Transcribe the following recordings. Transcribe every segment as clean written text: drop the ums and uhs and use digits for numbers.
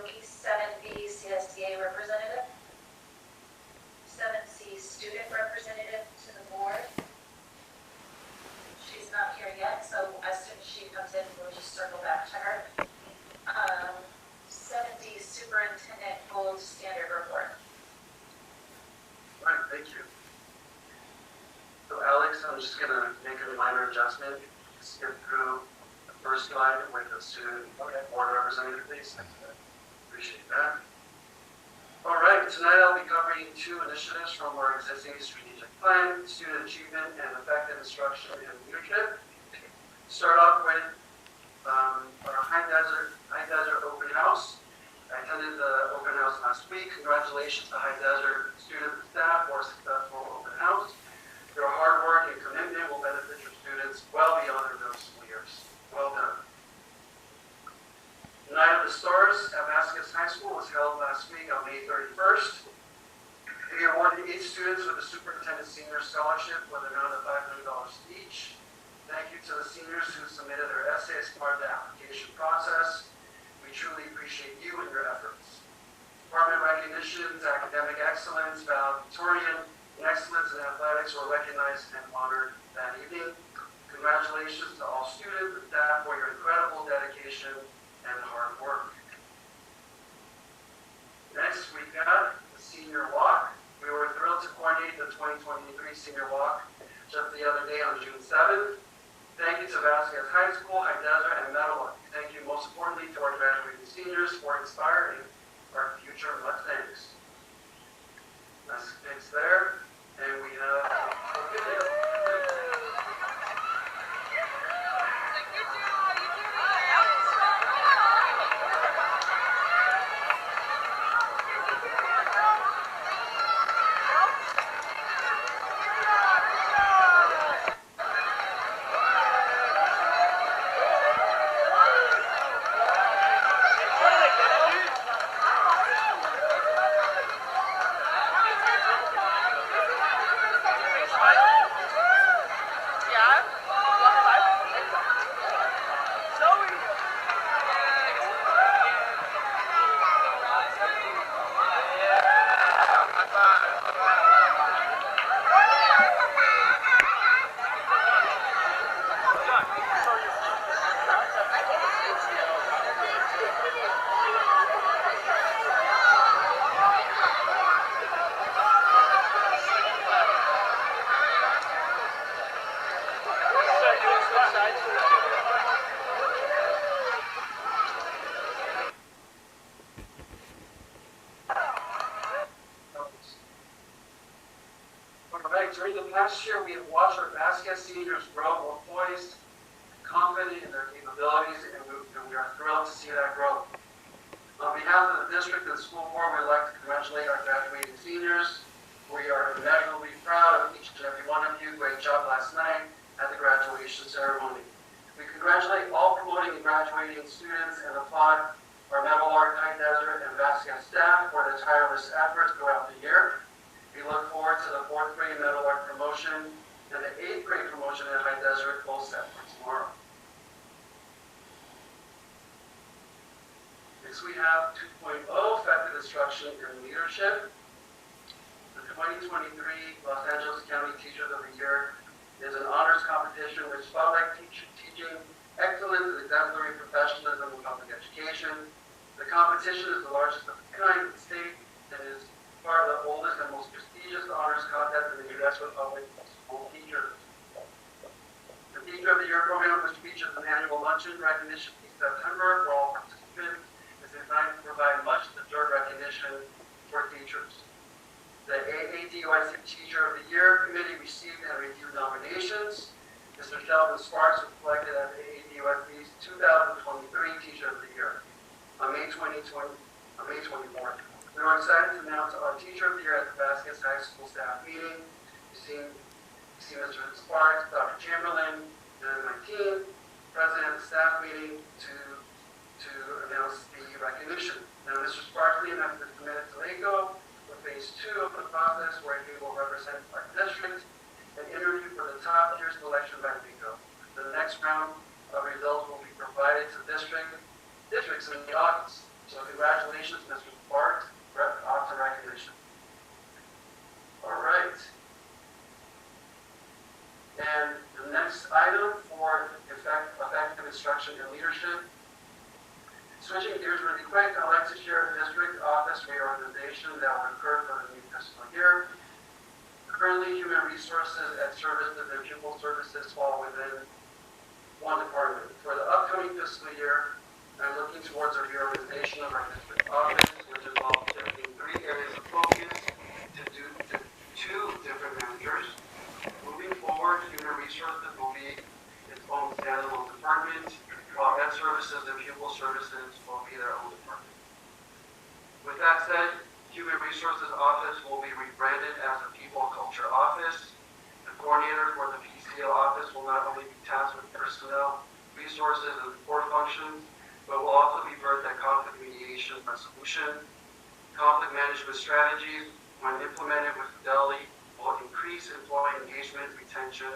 Loki, 7B CSDA representative, 7C student representative to the board. She's not here yet, so as soon as she comes in, we'll just circle back to her. 7D superintendent gold standard report. All right, thank you. So Alex, I'm just going to make a minor adjustment. Skip through the first slide with the student board representative, please. Appreciate that. All right, tonight I'll be covering two initiatives from our existing strategic plan: student achievement and effective instruction and leadership. Start off with our High Desert open house. I attended the open house last week. Congratulations to High Desert students and staff for a successful open house. Your hard work and commitment will benefit your students well beyond their middle school years. Well done. The Night of the Stars at Vasquez High School was held last week on May 31st. We awarded 8 students with the Superintendent Senior Scholarship with an amount of $500 each. Thank you to the seniors who submitted their essay as part of the application process. We truly appreciate you and your efforts. Department recognitions, academic excellence, valedictorian, and excellence in athletics were recognized and honored that evening. Congratulations to all students and staff for your incredible dedication and hard work. Next, we got the Senior Walk. We were thrilled to coordinate the 2023 Senior Walk just the other day on June 7th. Thank you to Vasquez High School, High Desert, and Meadowlark. Thank you most importantly to our graduating seniors for inspiring our future Mustangs. That's pics there, and we have during the past year, we have watched our Vasquez seniors grow more poised, confident in their capabilities, and we are thrilled to see that growth. On behalf of the district and school board, we'd like to congratulate our graduating seniors. We are immeasurably proud of each and every one of you. Great job last night at the graduation ceremony. We congratulate all promoting and graduating students and applaud our Meadowlark, High Desert, and Vasquez staff for their tireless efforts throughout the year. We look forward to the 4th grade Meadowlark promotion and the 8th grade promotion at High Desert, both set for tomorrow. Next we have 2.0, effective instruction and leadership. The 2023 Los Angeles County Teachers of the Year is an honors competition which spotlights teaching excellence and exemplary professionalism in public education. The competition is the largest of its kind in the state and is part of the oldest and most prestigious honors contest in the U.S. for public school teachers. The Teacher of the Year program, which features an annual luncheon recognition in September for all participants, is designed to provide much-deserved recognition for teachers. The AADUIC Teacher of the Year Committee received and reviewed nominations. Mr. Sheldon Sparks was selected as AADUIC's 2023 Teacher of the Year on May 24th. We are excited to announce our Teacher of the Year at the Vasquez High School staff meeting. You see Mr. Sparks, Dr. Chamberlain, and my team present at the staff meeting to announce the recognition. Now, Mr. Sparks has been submitted to LACO for phase 2 of the process, where he will represent our district and interview for the top tier selection by LACO. The next round of results will be provided to districts in the August. So congratulations, Mr. Bart, on to recognition. All right. And the next item for effective instruction and leadership. Switching gears really quick, I'd like to share a district office reorganization that will occur for the new fiscal year. Currently, human resources and services and pupil services fall within one department. For the upcoming fiscal year, I'm looking towards a reorganization of our district office, which involves shifting 3 areas of focus to two different managers. Moving forward, human resources will be its own standalone department, while ed services and pupil services will be their own department. With that said, Human Resources Office will be rebranded as the People and Culture Office. The coordinator for the PCO office will not only be tasked with personnel, resources, and support functions, but will also be versed at conflict mediation resolution. Conflict management strategies, when implemented with fidelity, will increase employee engagement and retention,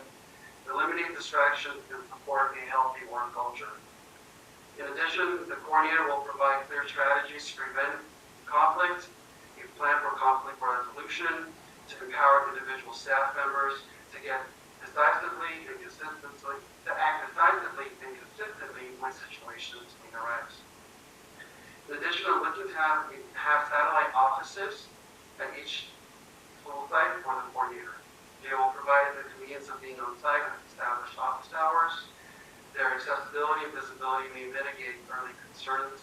eliminate distractions, and support a healthy work culture. In addition, the coordinator will provide clear strategies to prevent conflict, a plan for conflict resolution, to empower individual staff members to get decisively and consistently, to act decisively and consistently when situations arise. In addition, I'm looking to have satellite offices at each school site for the coordinator. They will provide the convenience of being on site with established office hours. Their accessibility and visibility may mitigate early concerns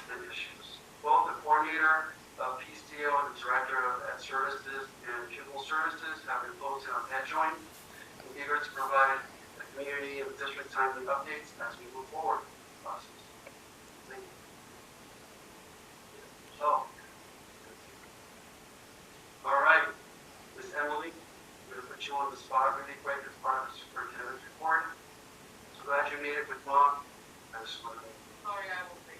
and issues. Both the coordinator of PCO and the director of ed services and pupil services have been posted on EdJoin. I'm eager to provide the community and the district timely updates as we move forward in the process. Thank you. So, all right, Miss Emily, I'm going to put you on the spot really quick as part of the superintendent's report. Glad you made it with Mom. I just want to. Sorry, I will be.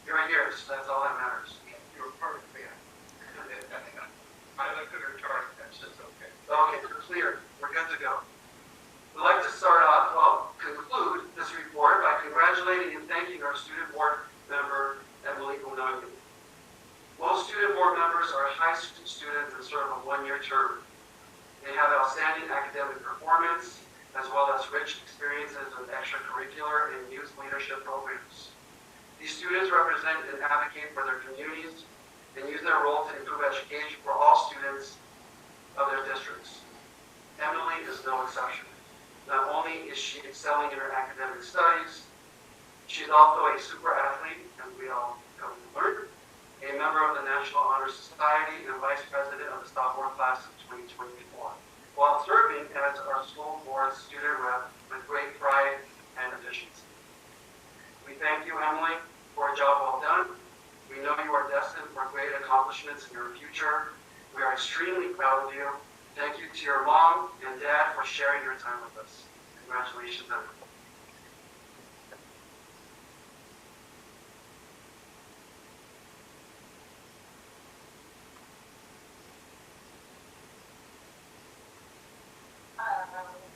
You're right here, so that's all that matters. You're a perfect man. I look at her chart, that's just okay. Okay, we're clear. We're good to go. We'd like to conclude this report by congratulating and thanking our student board member, Emily Unagi. Most student board members are high school students and serve a 1-year term. They have outstanding academic performance, as well as rich experiences in extracurricular and youth leadership programs. These students represent and advocate for their communities and use their role to improve education for all students of their districts. Emily is no exception. Not only is she excelling in her academic studies, she's also a super athlete, and we all come to learn, a member of the National Honor Society and vice president of the sophomore class of 2024. While serving as our school board student rep with great pride and efficiency. We thank you, Emily, for a job well done. We know you are destined for great accomplishments in your future. We are extremely proud of you. Thank you to your mom and dad for sharing your time with us. Congratulations, Emily.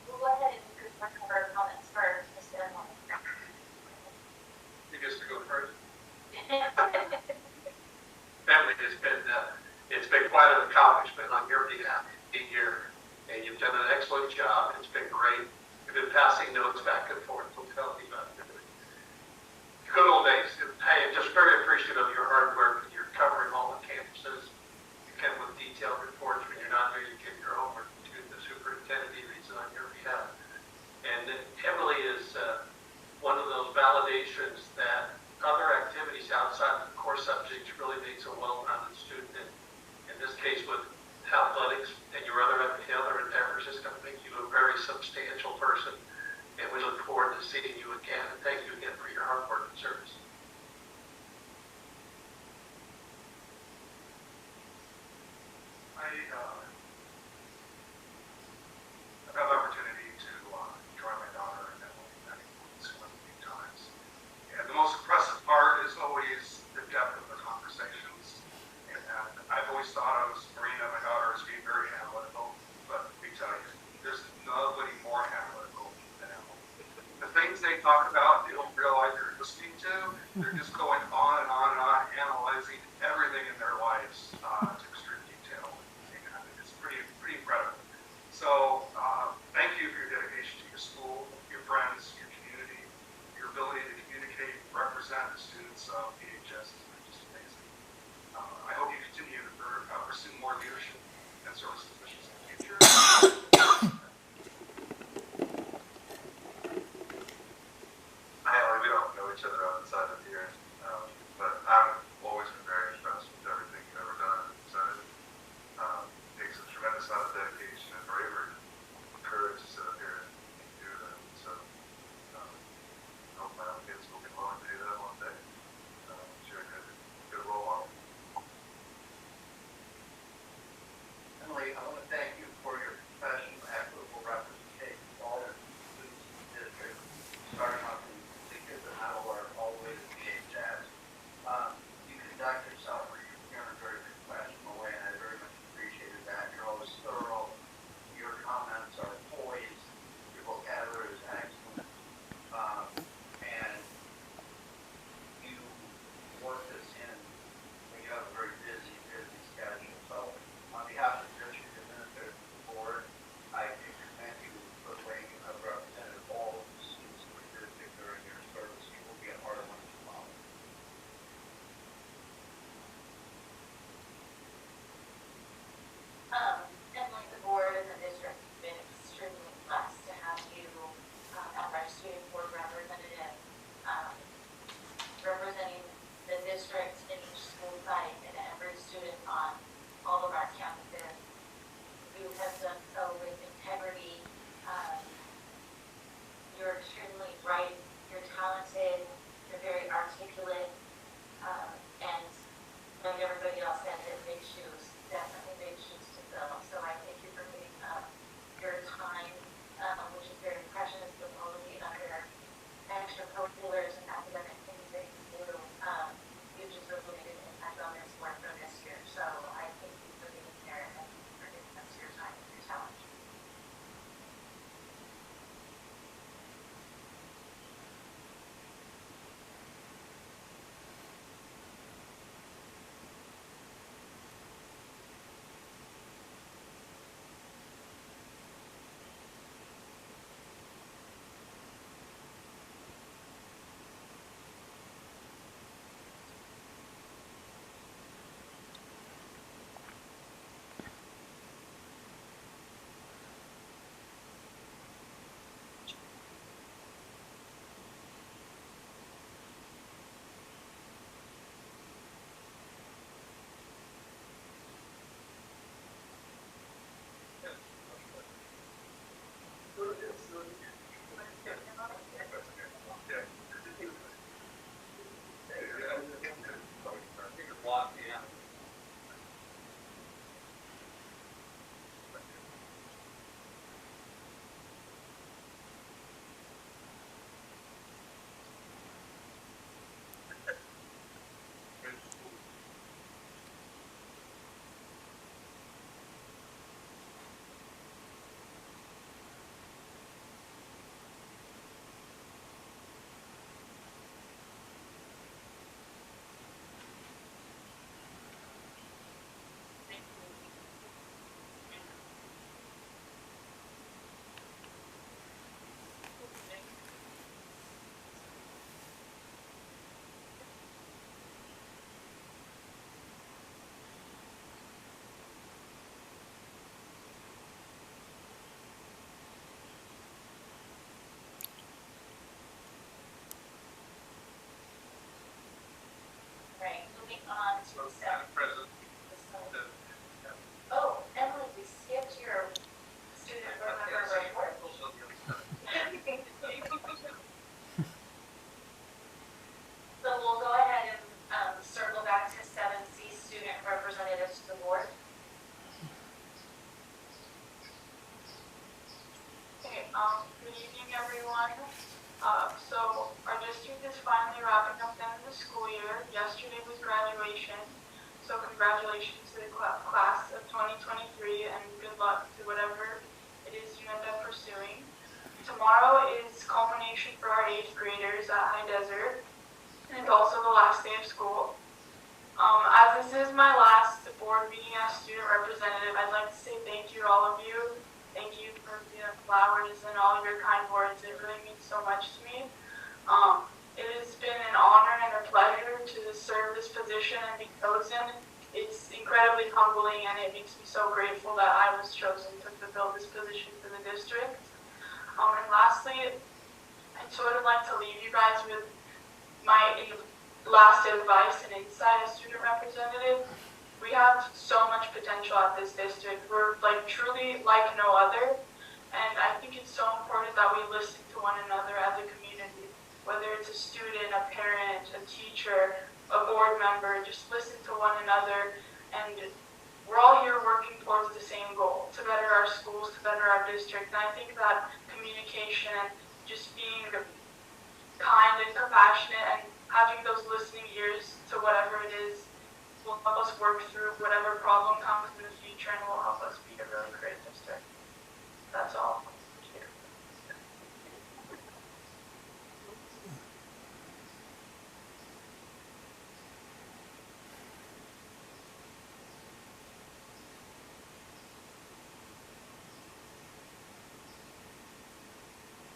We'll go ahead and cover comments first, Mr. Emily. He gets to go first. Family has been, it's been quite an accomplishment on your behalf here, and you've done an excellent job. It's been great. You've been passing notes back and forth. We'll tell you about it. Good old days. I am just very appreciative of your hard work. You're covering all the campuses. You come with detailed reports. When you're not there, you give your homework to the superintendent. He reads it on your behalf. And Emily is one of those validations that other activities outside of the core subjects really makes a well-rounded student. And in this case, with athletics and your other endeavors, it's going to make you a very substantial person. And we look forward to seeing you again. And thank you again for your hard work and service. I've had the opportunity to join my daughter and Emily many times. And the most impressive part is always the depth of the conversations. And I've always thought of Marina, my daughter, as being very analytical, but let me tell you, there's nobody more analytical than Emily. The things they talk about, they don't realize they're listening to, they're just going represent the students of PHS has been just amazing. I hope you continue to pursue more leadership and service positions in the future. We don't know each other outside of here, but I've always been very impressed with everything you've ever done and presented. It takes a tremendous amount of dedication and bravery and courage to sit up here and do that. So I hope my own kids will be willing to do that one day. You're a good role model. Emily, I want to thank you for your professional, equitable representation of all the students in the district, starting off in the kids at Howard all the way to PHS. You conduct yourself in a very professional way, and I very much appreciated that. You're always thorough. Your comments are poised. Your vocabulary is excellent. And you work this in when you have a very busy schedule. So on behalf of the district administrators and the board, I commend you for the way you have represented all of the students in the district during your service. You will be a part of one as well. Emily, the board and the district have been extremely blessed to have you as our student board representative, representing the district in each school site and every student on all of our campuses. You have done so with integrity. You're extremely bright, you're talented, you're very articulate, and like everybody else said, that big shoes, definitely big shoes to fill. So I thank you for giving up your time, which is very precious with all of the other extracurriculars and academic things that you do. You just really made an impact on this work for this year. So I thank you for being here and for giving us your time and your talent. Right, moving on to Madam President, Oh, Emily, we skipped your student board member report. So we'll go ahead and circle back to 7C student representatives to the board. Okay, good evening, everyone. So our district is finally wrapping up the end of the school year. Yesterday was graduation, so congratulations to the class of 2023 and good luck to whatever it is you end up pursuing. Tomorrow is culmination for our 8th graders at High Desert, and it's also the last day of school. As this is my last board meeting as student representative, I'd like to say thank you to all of you. Thank you for the flowers and all your kind words. It really means so much to me. It has been an honor and pleasure to serve this position and be chosen. It's incredibly humbling, and it makes me so grateful that I was chosen to fulfill this position for the district. And lastly, I'd sort of like to leave you guys with my last advice and insight as student representative. We have so much potential at this district. We're truly like no other. And I think it's so important that we listen to one another as a community, whether it's a student, a parent, a teacher, a board member, just listen to one another. And we're all here working towards the same goal, to better our schools, to better our district. And I think that communication and just being kind and compassionate and having those listening ears to whatever it is will help us work through whatever problem comes in the future and will help us be a really great district. That's all.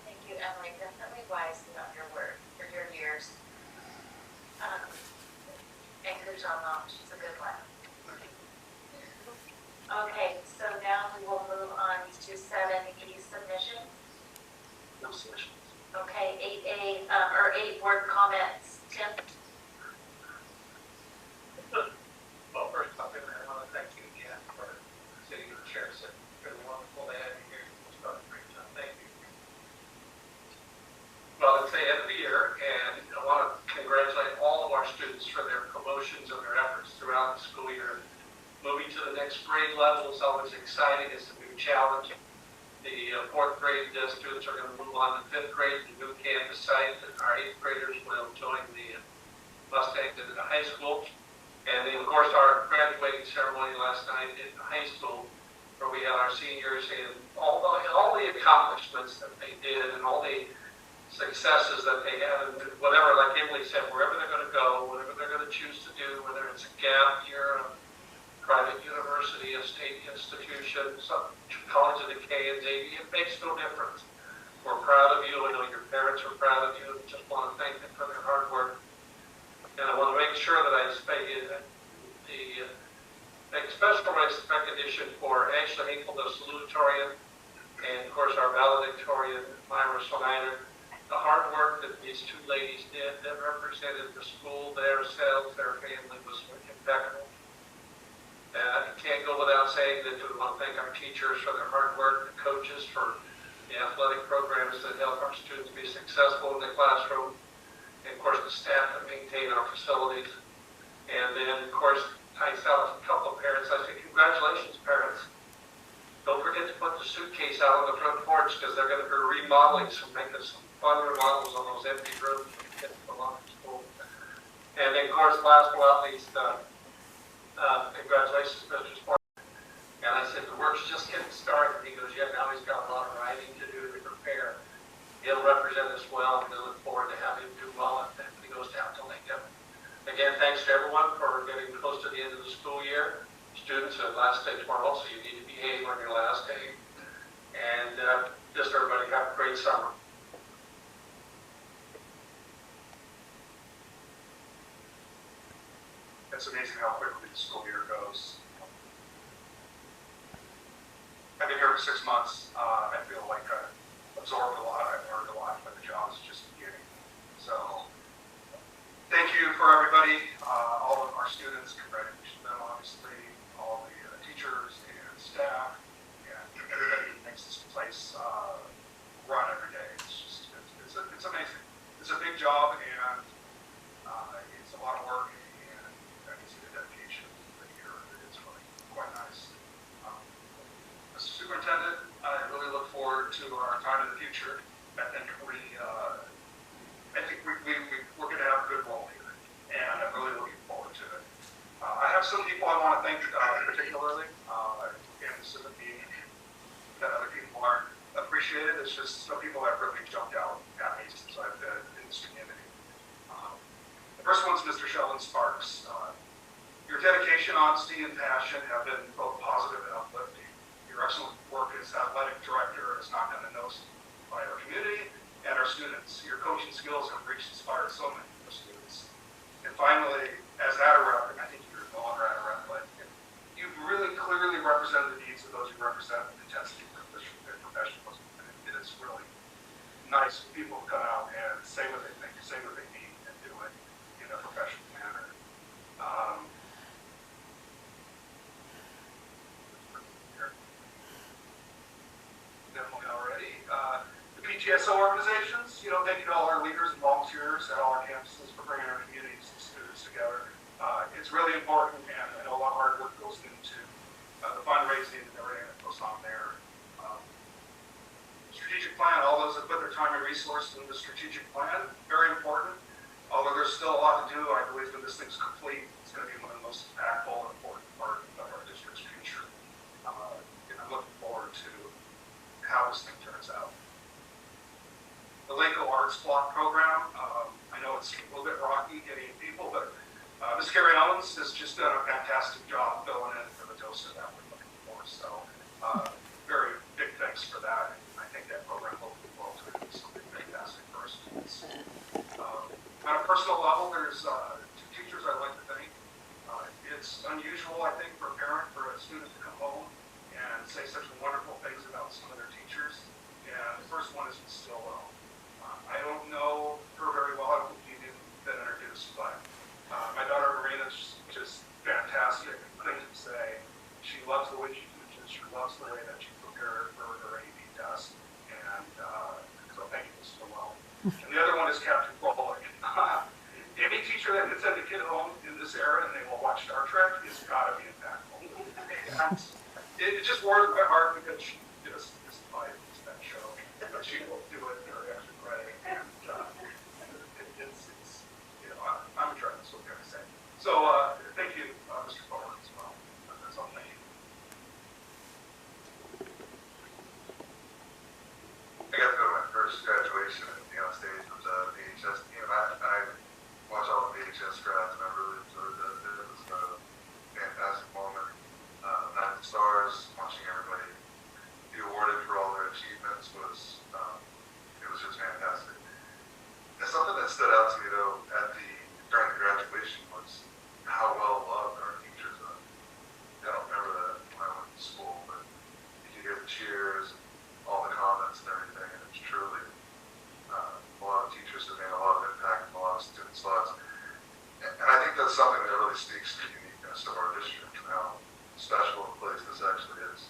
Thank you, Emily. Definitely wise about your work for your years. And good job, Mom. She's a good one. Okay, so now we will move on to 7E submission. No submissions. Okay, 8A, or 8 word comments. Tim? Well, first off, I want to thank you again for sitting in the chair. It's been wonderful to have you here. It's done a great job. Thank you. Well, it's the end of the year, and I want to congratulate all of our students for their promotions and their efforts throughout the school year. Moving to the next grade level is always exciting. It's a new challenge. The 4th grade students are going to move on to 5th grade, the new campus site, and our 8th graders will join the Mustang in the high school. And then, of course, our graduating ceremony last night in the high school, where we had our seniors and all the accomplishments that they did and all the successes that they had, and whatever, like Emily said, wherever they're going to go, whatever they're going to choose to do, whether it's a gap year, a private university, a state institution, some college of the K and Xavier, it makes no difference. We're proud of you. I know your parents are proud of you. Just want to thank them for their hard work. And I want to make sure that I make special recognition for Ashley Hinkle, the salutatorian, and of course our valedictorian, Myra Snyder. The hard work that these two ladies did that represented the school, themselves, their family was impeccable. I can't go without saying that we want to thank our teachers for their hard work, the coaches for the athletic programs that help our students be successful in the classroom, and of course the staff that maintain our facilities. And then of course I saw a couple of parents. I said, congratulations, parents. Don't forget to put the suitcase out on the front porch because they're going to be remodeling making some fun remodels on those empty rooms when kids belong to school. And then of course last but not least, congratulations, Mr. Sport. And I said, the work's just getting started. He goes, yeah, now he's got a lot of writing to do to prepare. He'll represent us well, and we look forward to having him do well when he goes down to Lincoln. Again, thanks to everyone for getting close to the end of the school year. Students, last day tomorrow, so you need to behave on your last day. And just everybody have a great summer. It's amazing how quickly the school year goes. I've been here for 6 months. I feel like I've absorbed a lot. I've learned a lot, but the job is just beginning. So thank you for everybody, all of our students. Congratulations to them, obviously, all the teachers and staff, and everybody who makes this place run every day. It's amazing. It's a big job, and it's a lot of work. Superintendent, I really look forward to our time in the future. I think we're going to have a good role here, and I'm really looking forward to it. I have some people I want to thank particularly, and this isn't being that other people aren't appreciated. It's just some people that really jumped out at me since I've been in this community. The first one's Mr. Sheldon Sparks. Your dedication, honesty, and passion have been both positive and uplifting. Your excellent work as athletic director has not been unnoticed by our community and our students. Your coaching skills have inspired so many of our students. finally, as ADA rep, and I think you're no longer ADA rep, but you've really clearly represented the needs of those you represent with intensity and professionalism. And it is really nice for people to come out and say what they think, say what they need, and do it in a professional manner. Definitely already. The PTSO organizations, thank you to all our leaders and volunteers at all our campuses for bringing our communities and students together. It's really important, and I know a lot of hard work goes into the fundraising and everything that goes on there. Strategic plan, all those that put their time and resources into the strategic plan, very important. Although there's still a lot to do, I believe when this thing's complete, it's going to be one of the most impactful and important part of our district's future. And I'm looking forward to how this thing turns out. The LACO Arts Block program, I know it's a little bit rocky getting people, but Ms. Carrie Owens has just done a fantastic job filling in for the DOSA that we're looking for. So very big thanks for that. I think that program will do something fantastic for our students. On a personal level, there's two teachers I'd like to thank. It's unusual, I think, for a student to come home and say such wonderful things about some of their teachers. And the first one is Ms. Stillwell. I don't know her very well. I hope you didn't been introduced, but my daughter Marina's just fantastic. Things to say. She loves the way she teaches. She loves the way that she prepared for her AP test. And so thank you, Ms. Stillwell. And the other one is Captain Bullock. Any teacher that can send a kid home in this era and they will watch Star Trek has got to be impactful. And it just warmed my heart because she just despises that show. But she will do it in her extra credit. And I'm trying to what can I say. So thank you, Mr. Bullock, as well. That's all. Thank you. I got to go to my first graduation and be on stage with the VHS team. I watch all the VHS grads and I really enjoyed that. It was a fantastic moment. 9 stars, watching everybody be awarded for all their achievements was it was just fantastic. And something that stood out to me though during the graduation was how well loved our teachers are. I don't remember that when I went to school, but you could hear the cheers, all the comments and everything, and it's truly a lot of teachers have made a lot of impact in a lot of students' lives. And I think that's something that really speaks to the uniqueness of our district and how special a place this actually is.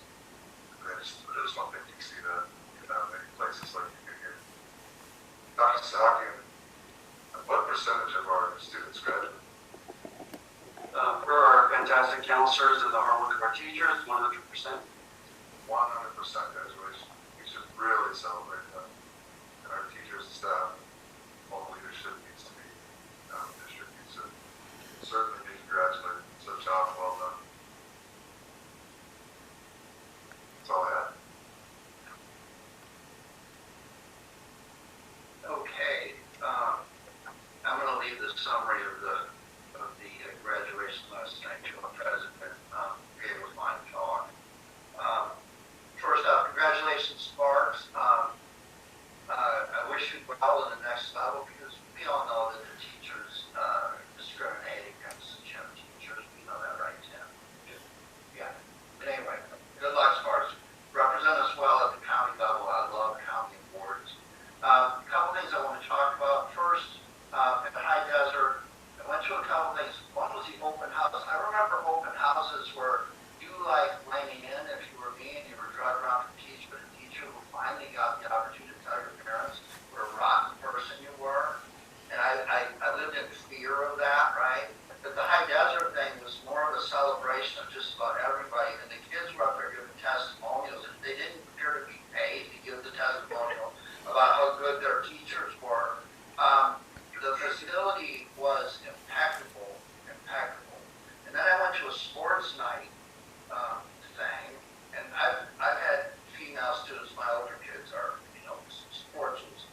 I just don't think you see that in many places like you do here. Dr. Saki, what percentage of our students graduate? For our fantastic counselors and the hard work of our teachers, 100%. 100% graduation. We should really celebrate that. And our teachers and staff, all the leadership needs to be district needs to certainly be congratulated. So job well done. That's all I had. Okay, I'm going to leave the summary of the graduation last night to the president. Gave a fine talk. First off, congratulations, Sparks. I wish you well in the next level because we all know that the teachers discriminate against the gym teachers. We know that, right, Tim? Yeah. But anyway, good luck, Sparks. Represent us well at the county level. I love county awards. A couple things I want to talk about. First, at the High Desert, I went to a couple things. One was the open house. I remember open houses where you like leaning in if you were me and you were driving around to teach, but a teacher who finally got the opportunity to tell your parents what a rotten person you were. And I lived in fear of that, right? But the High Desert thing was more of a celebration of just about everybody. And the kids were up there giving testimonials. And they didn't appear to be paid to give the testimonial about how good their teachers were. The facility was impeccable. And then I went to a sports night thing, and I've had female students. My older kids are, sports was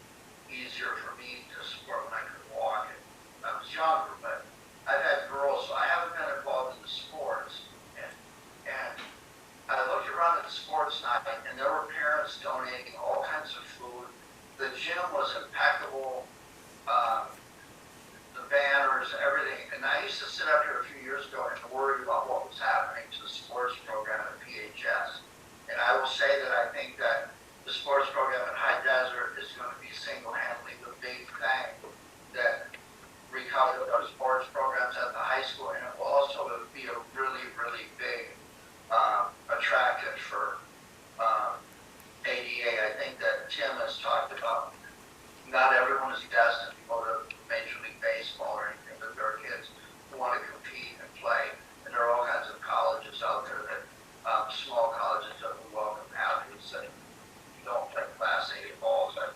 easier for me to support when I could walk and I was younger, but I've had girls, so I haven't been involved in the sports. And I looked around at the sports night, and there were parents donating all kinds of food. The gym was impeccable. The banners, covers everything. And I used to sit up here a few years ago and worry about what was happening to the sports program at PHS. And I will say that I think that the sports program at High Desert is going to be single-handedly the big thing that recovered our sports programs at the high school, and it will also be a really, really big attractant for ADA. I think that Tim has talked about not everyone is destined to go to Major League Baseball or anything, but there are kids who want to compete and play, and there are all kinds of colleges out there that small colleges that will welcome athletes that don't play Class A balls. I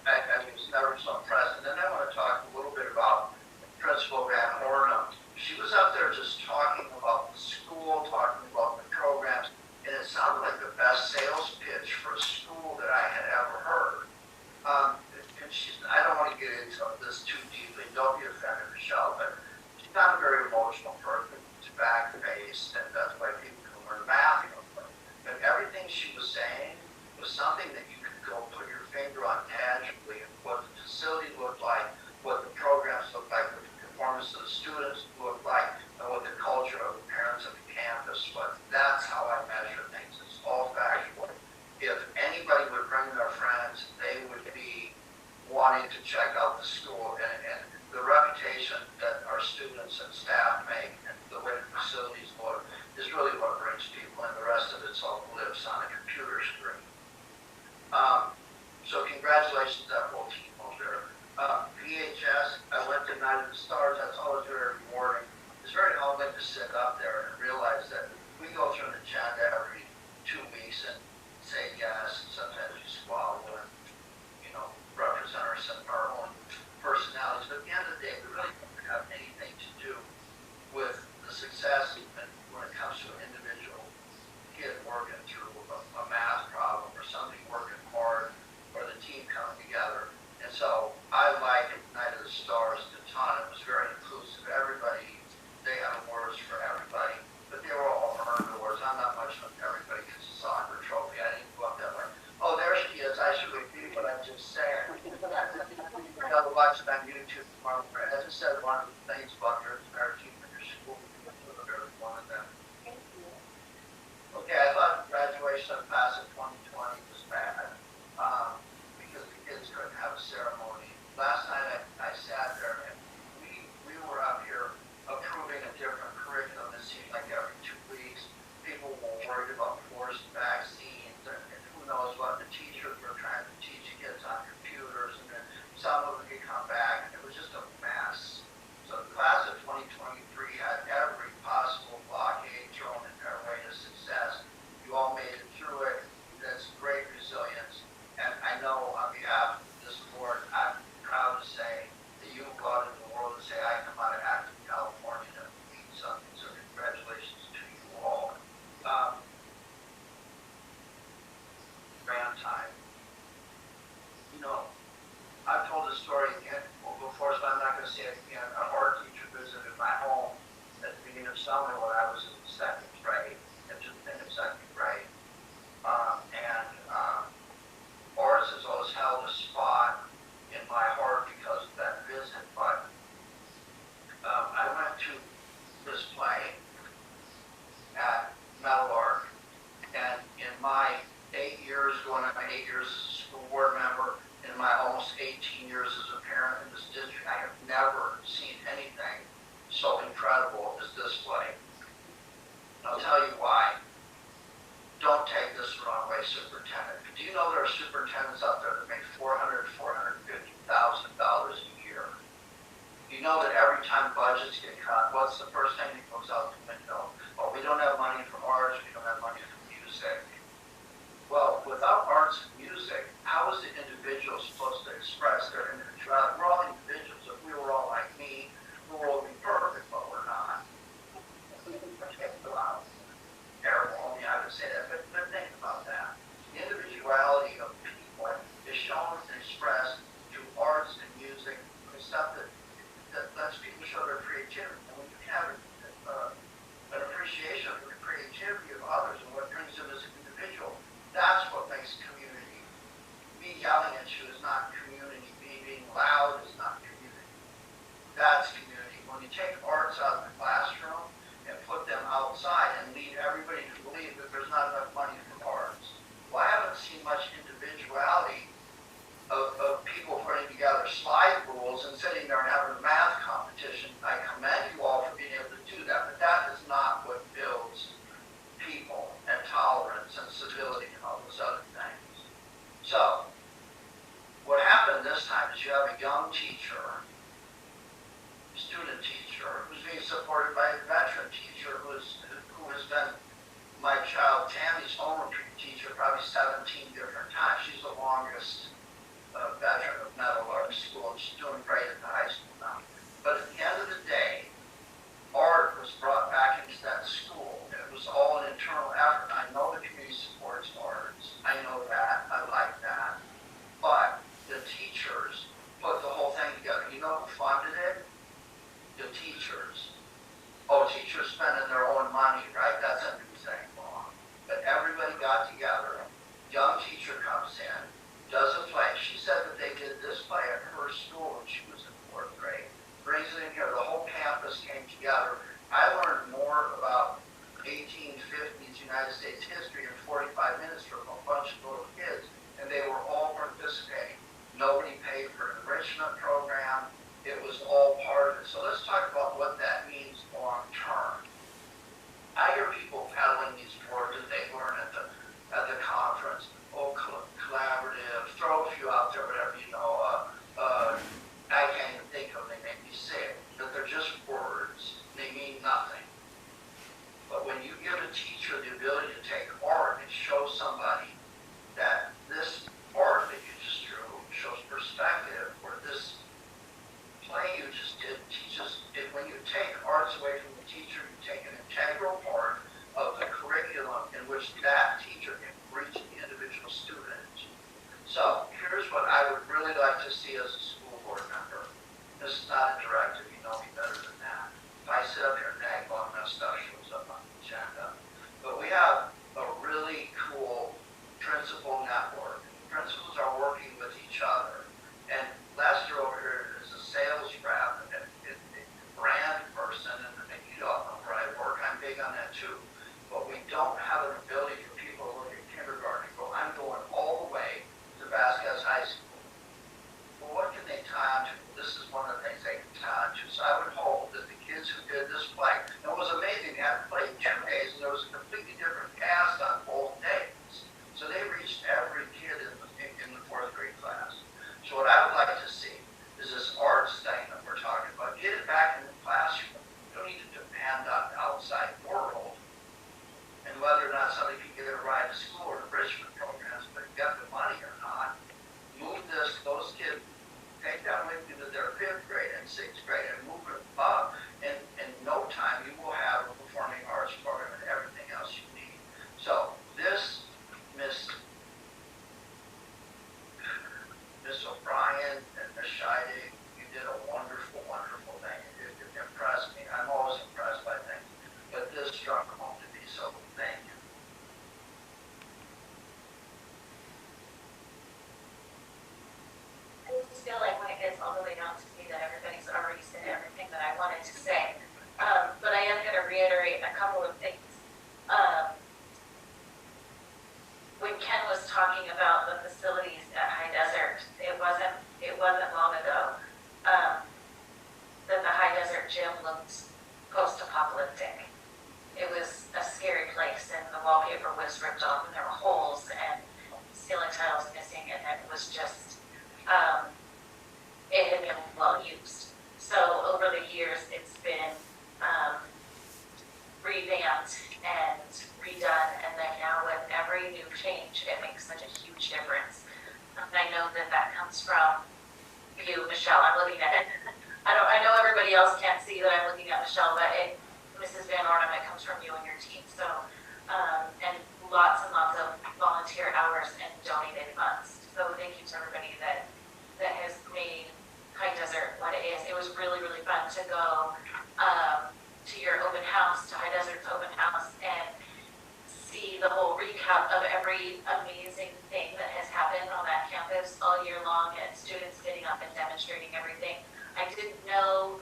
was never so impressed. And then I want to talk a little bit about Principal Van Hornum. She was up there just talking about the school, talking about the programs, and it sounded like the best sales pitch for a school that I had ever heard. And I don't want to get into this too deeply, don't be offended, Michelle, but she's not a very emotional person. She's fact-based, and that's why people can learn math. But everything she was saying was something that you could go put your finger on tangibly, and what the facility looked like, what the programs looked like, what the performance of the students looked like, and what the culture of the parents of the campus was. That's how I measure things. It's all factual. If anybody would bring their friends, they would be wanting to check out the school, and the reputation that our students and staff make and the way the facilities look is really what brings people, and the rest of it all lives on a computer screen. So congratulations to that whole team over there. PHS, I went to Night of the Stars. That's always very rewarding. It's very humbling to sit up there and realize that we go through an agenda every 2 weeks and say yes, and sometimes we squabble and, represent our own personalities. But at the end of the day, we really don't have anything to do with the success when it comes to an individual kid working through a math problem or somebody working hard or the team coming together. And so I like Night of the Stars a ton. It was very inclusive. Everybody, they had awards for everybody, but they were all earned awards. I'm not much of everybody gets a soccer trophy. I didn't go up that way. Oh, there she is. I should repeat what I'm just saying. I'll watch it on YouTube tomorrow. As I said, one of the things about your team in your school, one of them. Thank you. Okay, I thought graduation of class of 2020 was bad because the kids couldn't have a ceremony. Last night I sat there and we were up here approving a different curriculum. It seemed like every 2 weeks people were worried about forced vaccines and who knows what. The teachers were trying to teach kids on computers, and then some of them could come back, and it was just a mess. So the class of 2023 had every possible blockade thrown in their way to success. You all made it through it. That's great resilience. And I know on behalf of this board, I'm proud to say that you go out into the world and say, I come out of Acton, California to mean something. So congratulations to you all. Grant time. I've told this story again before, so I'm not going to say it again. An art teacher visited my home at the beginning of summer when I was in second grade, arts has always held a spot in my heart because of that visit. But I went to this play at Metal Art, and in my 8 years, going on my 8 years as a school board member, in my almost 18 years as a parent in this district, I have never seen anything so incredible as this play. And I'll tell you why. Don't take this the wrong way, superintendent. Do you know there are superintendents out there that make $400,000 to $450,000 a year? You know that every time budgets get cut, what's the first thing that goes out the window? Oh, we don't have money for arts, we don't have money for music. Well, without arts and music, how is the individual supposed to express their individuality? We're all individuals. If we were all like me, the world would be perfect, but we're not. Terrible, only I would say that, but think about that. The individuality of people is shown and expressed through arts and music, and stuff that lets people show their creativity. And when you have an appreciation for the creativity of others and what brings them as an individual, that's what makes community. Me yelling at you is not community. Me being arts out of the classroom and put them outside and lead everybody to believe that there's not enough money for arts. Well, I haven't seen much individuality of people putting together slide rules and sitting there and having a math competition. I commend you all for being able to do that, but that is not what builds people and tolerance and civility and all those other things. So, what happened this time is you have a young teacher, student teacher, who's being supported by a veteran teacher who has been my child Tammy's homeroom teacher probably 17 different times. She's the longest veteran of Meadowlark School, and she's doing great at the high school now. But at the end of the day, art was brought back into that school. It was all an internal effort. I know the community supports arts. I know that. I like that. But the teachers put the whole thing together. You know who funded it? The teachers. Oh, teachers spending their own money, right? That's a new thing. But everybody got together. Young teacher comes in, does a play. She said that they did this play at her school when she was in 4th grade. Brings it in here. The whole campus came together. I learned more about 1850s United States history in 45 minutes from a bunch of little kids, and they were all participating. Nobody paid for an enrichment program. It was all part of it. So let's talk about what that means long term. I hear people peddling these words that they learn at the conference. Oh, collaborative, throw a few out there, whatever, you know. I can't even think of them. They make me sick. But they're just words. They mean nothing. But when you give a teacher the ability to take art and show somebody that this art that you just drew shows perspective, or this play you just did teaches it. When you take arts away from the teacher, you take an integral part of the curriculum in which that teacher can reach the individual student. So here's what I would really like to see as a school board member. This is not a directive, you know me better than that. If I sit up here and nag long enough, stuff shows up on the agenda. But we have a really cool principal network. Principals are working with each other. And Lester over here is a sales rep and a brand person, and you don't know where I work. I'm big on that too. But we don't have an ability for people to look at kindergarten and go, I'm going all the way to Vasquez High School. Well, what can they tie on to? This is one of the things they can tie on to. So I would hope that the kids who did this play, and it was amazing, they had played 2 days, and there was a completely different cast on both days. So they reached every kid in the 4th grade class. So what I would like to see is this arts thing that we're talking about. Get it back in the classroom. You don't need to depend on the outside world and whether or not somebody can get a ride to school or enrichment programs, but got the money or not. Move those kids, take that with you to their 5th grade and 6th grade and move it up. And in no time, you will have a performing arts program and everything else you need. So this, Miss O'Brien and Miss Scheidegg, you did a wonderful, wonderful thing. It impressed me. I'm always impressed by things. But this struck home to me, so thank you. I just feel like when it gets all the way down to me that everybody's already said everything that I wanted to say. But I am going to reiterate a couple of things. When Ken was talking about the facilities at High Desert, it wasn't long ago that the High Desert gym looked post-apocalyptic. It was a scary place, and the wallpaper was ripped off, and there were holes and ceiling tiles missing, and it was just it had been well used. So over the years, it's been revamped and redone, and then now with every new change, it makes such a huge difference. And I know that comes from you, Michelle. I'm looking at it. I know everybody else can't see that I'm looking at Michelle, but Mrs. Van Ornum, it comes from you and your team. So, and lots of volunteer hours and donated funds. So thank you to everybody that has made High Desert what it is. It was really, really fun to go to your open house, to High Desert's open house, and see the whole recap of every amazing thing that has happened on that campus all year long, and students getting up and demonstrating everything. I didn't know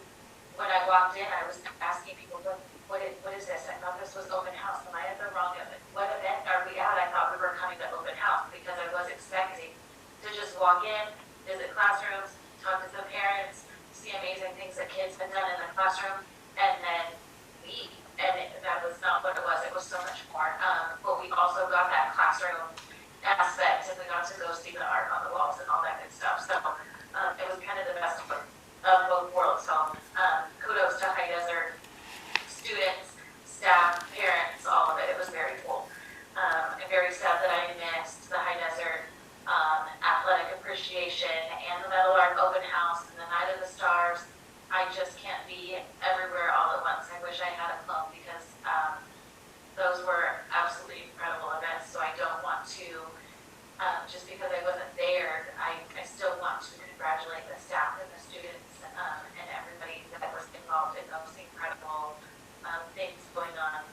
when I walked in, I was asking people, what is this? I thought this was open house. Am I at the wrong event? What event are we at? I thought we were coming to open house because I was expecting to just walk in, visit classrooms, talk to the parents, see amazing things that kids had done in the classroom, and then leave. And that was not what it was. It was so much more. But we also got that classroom aspect, and we got to go see the art on the walls and all that good stuff. So it was kind of the best of both worlds. So kudos to High Desert students, staff, parents, all of it. It was very cool. I'm very sad that I missed the High Desert athletic appreciation and the Metal Art open house and the Night of the Stars. I just can't be everywhere all at once. I wish I had a clone because those were absolutely incredible events. So I don't want to, just because I wasn't there, I still want to congratulate the staff and the students and everybody that was involved in those incredible things going on,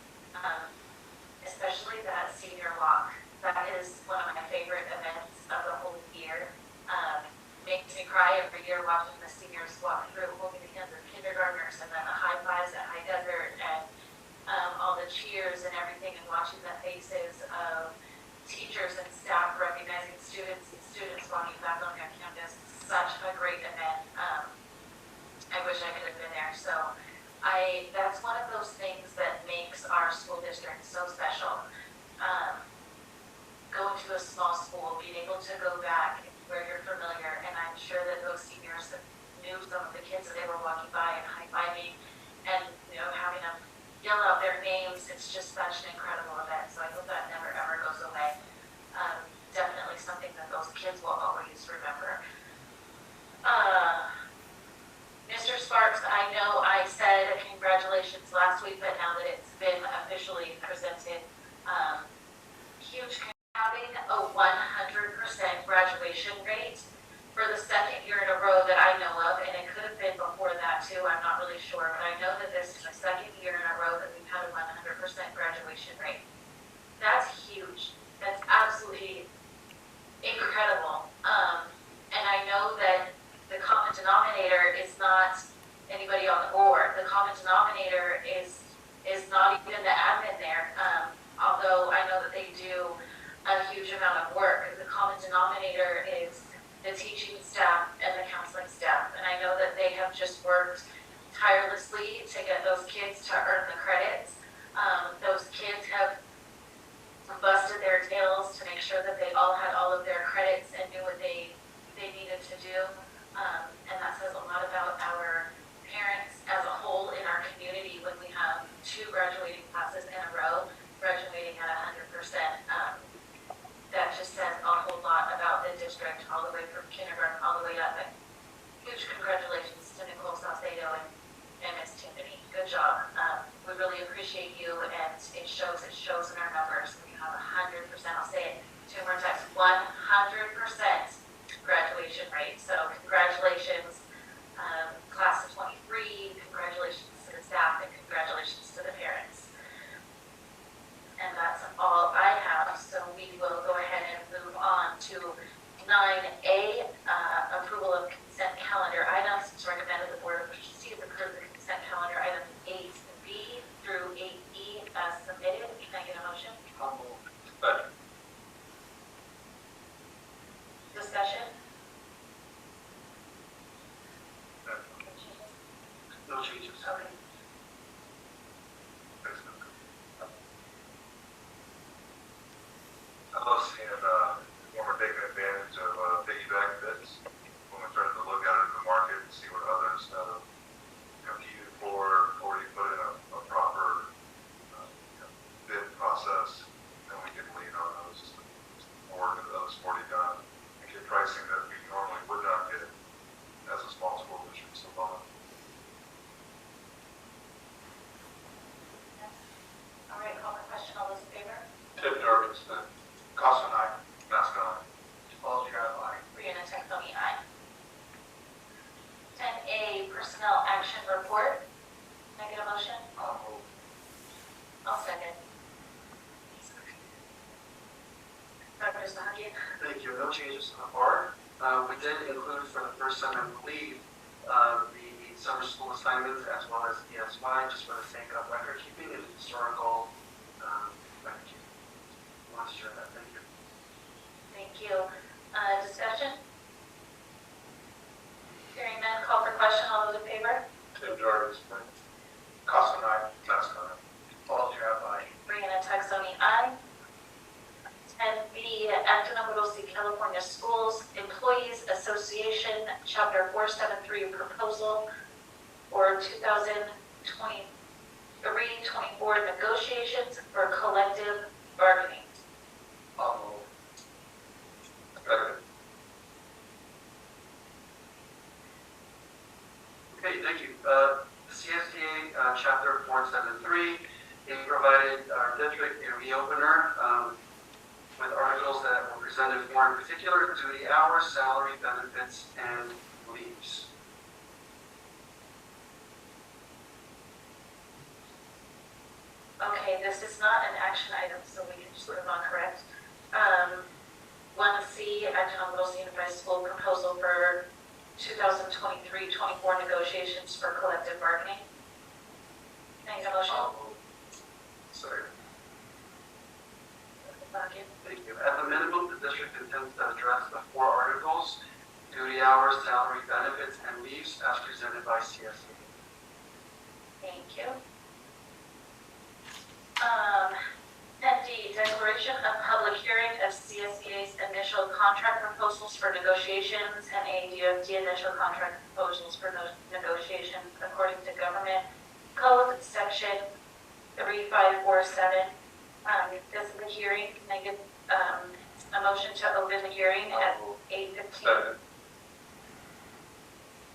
especially that senior walk. That is one of my favorite events of the whole year. Makes me cry every year watching the seniors walk through, holding the hands of kindergartners, and then the high fives at High Desert, and all the cheers and everything, and watching the faces of teachers and staff recognizing students and students walking back on their campus. Such a great event. I wish I could have been there. So that's one of those things that makes our school district so special. Going to a small school, being able to go back where you're familiar, and I'm sure that those seniors knew some of the kids that they were walking by and high-fiving and, having them yell out their names. It's just such an incredible event, so I hope that never ever goes away. Definitely something that those kids will always remember. Mr. Sparks, I know I said congratulations last week, but now that it's been officially presented, huge having a 100% graduation rate for the second year in a row that I know of, and it could have been before that too, I'm not really sure, but I know that this is the second year in a row that we've had a 100% graduation rate. That's huge. That's absolutely incredible. And I know that the common denominator is not anybody on the board. The common denominator is not even the admin there, although I know that they do a huge amount of work. The common denominator is the teaching staff and the counseling staff, and I know that they have just worked tirelessly to get those kids to earn the credits. Those kids have busted their tails to make sure that they all had all of their credits and knew what they needed to do, and that says a lot about our parents as a whole in our community when we have 2 graduating classes in a row graduating at 100%. That just says a whole lot about the district, all the way from kindergarten all the way up. And huge congratulations to Nicole Saucedo and Miss Tiffany. Good job. We really appreciate you, and it shows in our numbers. We have 100%. I'll say it 2 more times. 100% graduation rate. So congratulations, class of 23. Congratulations to the staff, and congratulations to the parents. And that's all I have, so we will go ahead and move on to 9A, approval of consent calendar items. It's recommended the Board of Trustees approve the consent calendar items 8B through 8E as submitted. Can I get a motion? Discussion? No changes. Okay. I love seeing when we're taking advantage of piggyback bids, when we're starting to look out at the market and see what others have competed for, or you put in a proper bid process, and we can lean on those work that others already done and get pricing that we normally would not get as a small school district. So long. All right, call the question. All those in favor? Tim Durbin, Cost and I. Mascot. Paul Giroux, aye. Brianna Tectoni, aye. 10A, personnel action report. Can I get a motion? I'll move. I'll second. Dr. Sahagian? Thank you. No changes so far. We did include for the first time, I believe, the summer school assignments as well as ESY, just for the sake of record keeping and historical record keeping. I want to share that. Thank you. Thank you. Discussion? Hearing none, call for question. All those in favor? Tim Jordan's. Cost and I, that's gonna. All you have, I. Brianna Texoni, aye. 10B, Acton Middle California Schools Employees Association, Chapter 473 proposal for 2023-24 negotiations for collective bargaining. I'll move. Second. Okay, thank you. CSTA Chapter 473, they provided our district a reopener with articles that were presented for, in particular, duty hours, salary, benefits, and leaves. Okay, this is not an action item, so we can just move on, correct? 1C, Acton Middle Unified School proposal for 2023-24 negotiations for collective bargaining. Can I get a motion? I'll move. Second. Thank you. At the minimum, the district intends to address the four articles: duty hours, salary, benefits, and leaves as presented by CSA. Thank you. 10D, declaration of public hearing of CSEA's initial contract proposals for negotiations and ADFD initial contract proposals for negotiations according to Government Code Section 3547. This is the hearing. Can I get a motion to open the hearing at 8:15? Second.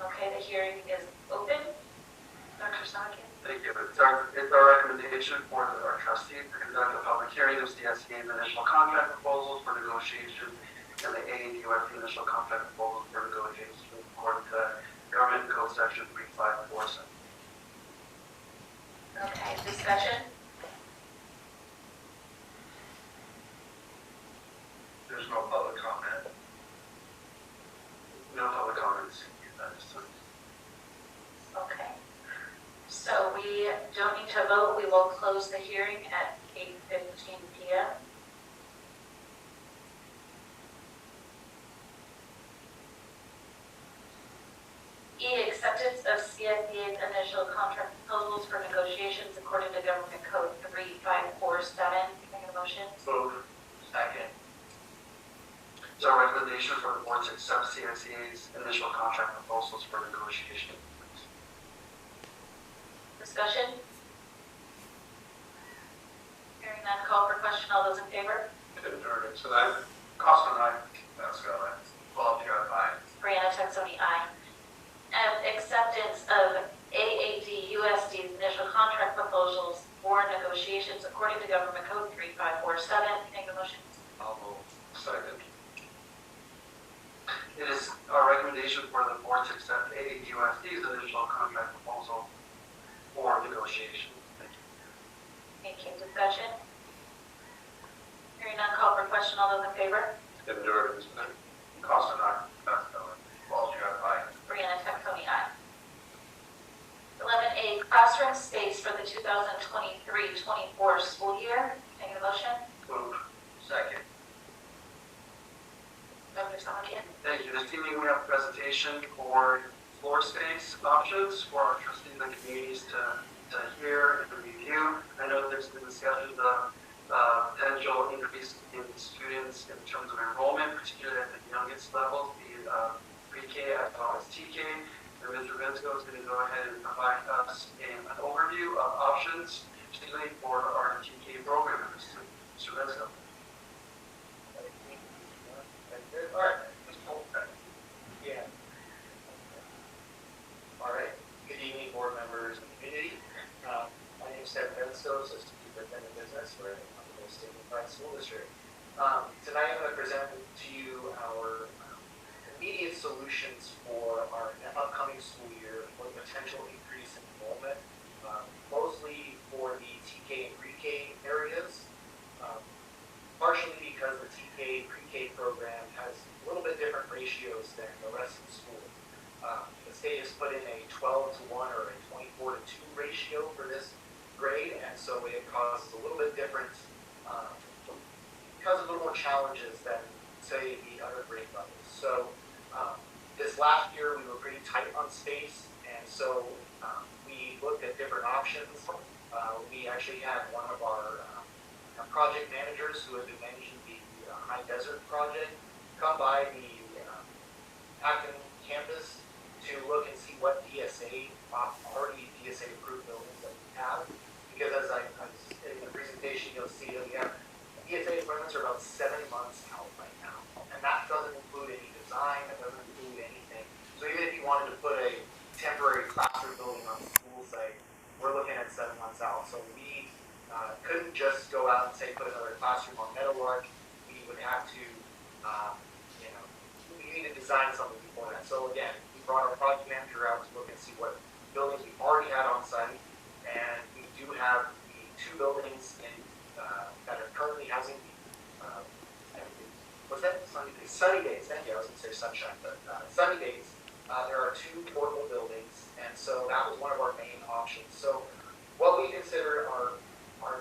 Okay, the hearing is open. Dr. Sakin? Thank you. It's our recommendation for our trustees to conduct a public hearing of CSEA's initial contract proposals for negotiation and the ADUF initial contract proposals for negotiation according to Government Code Section 3547. Okay, discussion? There's no public comment. No public comments. Okay. So we don't need to vote. We will close the hearing at 8:15 p.m. E, acceptance of CSEA's initial contract proposals for negotiations according to Government Code 3547. Can I get a motion? Move. Second. It's our recommendation for the board to accept CSEA's initial contract proposals for negotiation. Discussion? Hearing none, call for question. All those in favor? Tim Jordan's. And I. Cost and I, that's gonna. All you have, I. Brianna Texoni, aye. Acceptance of AAD USD's initial contract proposals for negotiations according to Government Code 3547. Can I get a motion? I'll move. Second. It is our recommendation for the board to accept AAUSD's initial contract proposal for negotiation. Thank you. Thank you. Discussion? Hearing none, call for question. All those in favor? Tim Jordan's. Cost and I, that's gonna. All you have, I. Brianna Texoni, aye. 11A, classroom space for the 2023-24 school year. Can I get a motion? Move. Second. Dr. Sakin? Thank you. This evening we have a presentation for floor space options for our trustees and communities to hear and review. I know there's been discussions of potential increase in students in terms of enrollment, particularly at the youngest levels, be it pre-K as well as TK. And Mr. Vensko is going to go ahead and provide us an overview of options, particularly for our TK program. Mr. Vensko. All right. Yeah. All right. Good evening, board members and community. My name is Ted Bensko, Assistant Superintendent of Business for the State Unified School District. Tonight I'm going to present to you our immediate solutions for our upcoming school year for the potential increase in enrollment, mostly for the TK and pre-K areas. Partially because the TK pre-K program has a little bit different ratios than the rest of the schools. The state has put in a 12 to this grade, and so it causes a little bit different, causes a little more challenges than, say, the other grade levels. So this last year we were pretty tight on space, and so we looked at different options. We actually had one of our project managers who had been managing the High Desert project come by the Acton campus to look and see what DSA, already DSA approved buildings that we have. Because as I in the presentation, you'll see that we have DSA appointments are about 7 months out right now. And that doesn't include any design, that doesn't include anything. So even if you wanted to put a temporary classroom building on the school site, we're looking at 7 months out. So we couldn't just go out and say put another classroom on Meadowlark. We would have to, we need to design something before that. So again, we brought our project manager out to look and see what buildings we already had on site, and we do have the 2 buildings that are currently housing what's that? Sunny Days. Sunny Days. Thank you. I was going to say sunshine, but Sunny Days. There are 2 portable buildings, and so that was one of our main options. So what we consider are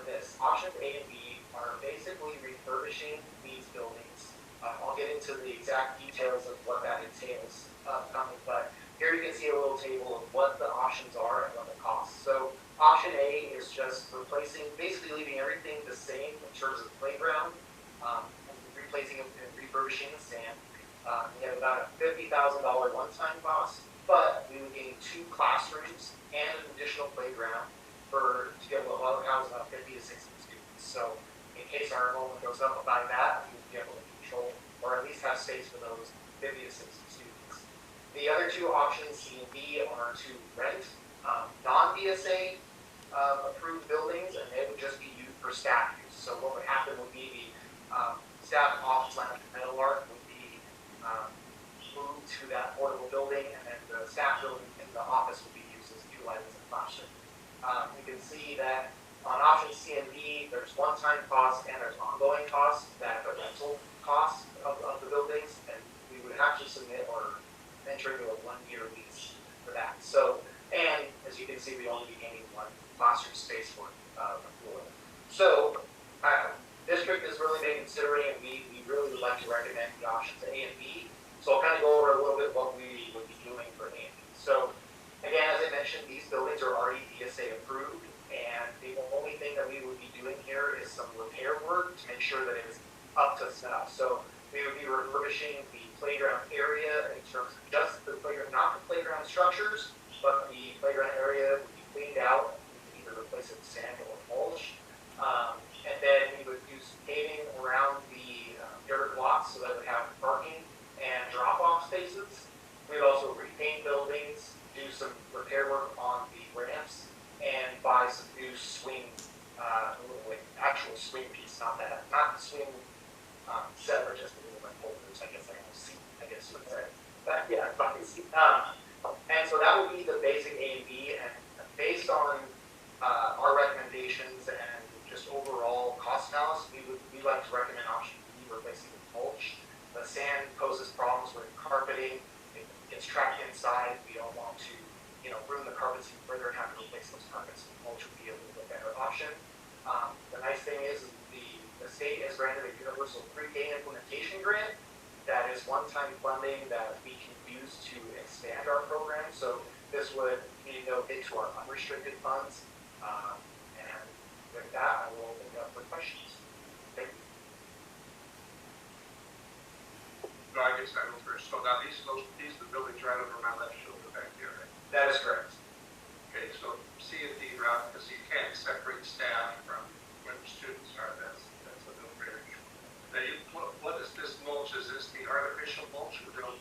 this. Options A and B are basically refurbishing these buildings. I'll get into the exact details of what that entails coming, but here you can see a little table of what the options are and what the costs. So option A is just replacing, basically leaving everything the same in terms of playground, and replacing it and refurbishing the sand. We have about a $50,000 one-time cost, but we would gain 2 classrooms and an additional playground to be able to house about 50 to 60 students. So in case our enrollment goes up by that, we would be able to control or at least have space for those 50 to 60 students. The other 2 options, C and D, are to rent non-DSA approved buildings, and they would just be used for staff use. So what would happen would be the staff office land at Meadowlark would be moved to that portable building, and then the staff building in the office would be used as utilized as a classroom. You can see that on option C and D, there's one-time costs and there's ongoing costs, that the rental costs of the buildings, and we would have to submit or enter into a 1-year lease for that. So, and as you can see, we only be gaining 1 classroom space for a floor. So, district is really been considering, and we really would like to recommend the options A and B. So I'll kind of go over a little bit what we would be doing for A and B. So again, as I mentioned, these buildings are already DSA approved, and the only thing that we would be doing here is some repair work to make sure that it is up to snuff. So we would be refurbishing the playground area in terms of just the playground, not the playground structures, but the playground area would be cleaned out. We would either replace it with sand or mulch. And then we would use paving around the dirt blocks so that we have parking and drop-off spaces. We'd also repaint buildings, do some repair work on the ramps, and buy some new swing, actual swing piece, not the swing set, or just a little bit holders, I guess you would say. But yeah, and so that would be the basic A and B, and based on our recommendations and just overall cost analysis, we'd like to recommend option B, replacing with mulch. The sand poses problems with carpeting. It gets trapped inside. We don't want to, ruin the carpets even further and have to replace those carpets. Mulch would be a little bit better option. The nice thing is the state has granted a universal pre-K implementation grant that is one-time funding that we can use to expand our program. So this would go into our unrestricted funds. And with that, I will open it up for questions. Thank you. So I guess I will first. So now these the buildings right over my left shoulder back here, right? That is correct. Okay, so C and D route, because you can't separate staff from when the students are. That's a little very. Now, what is this mulch? Is this the artificial mulch or don't?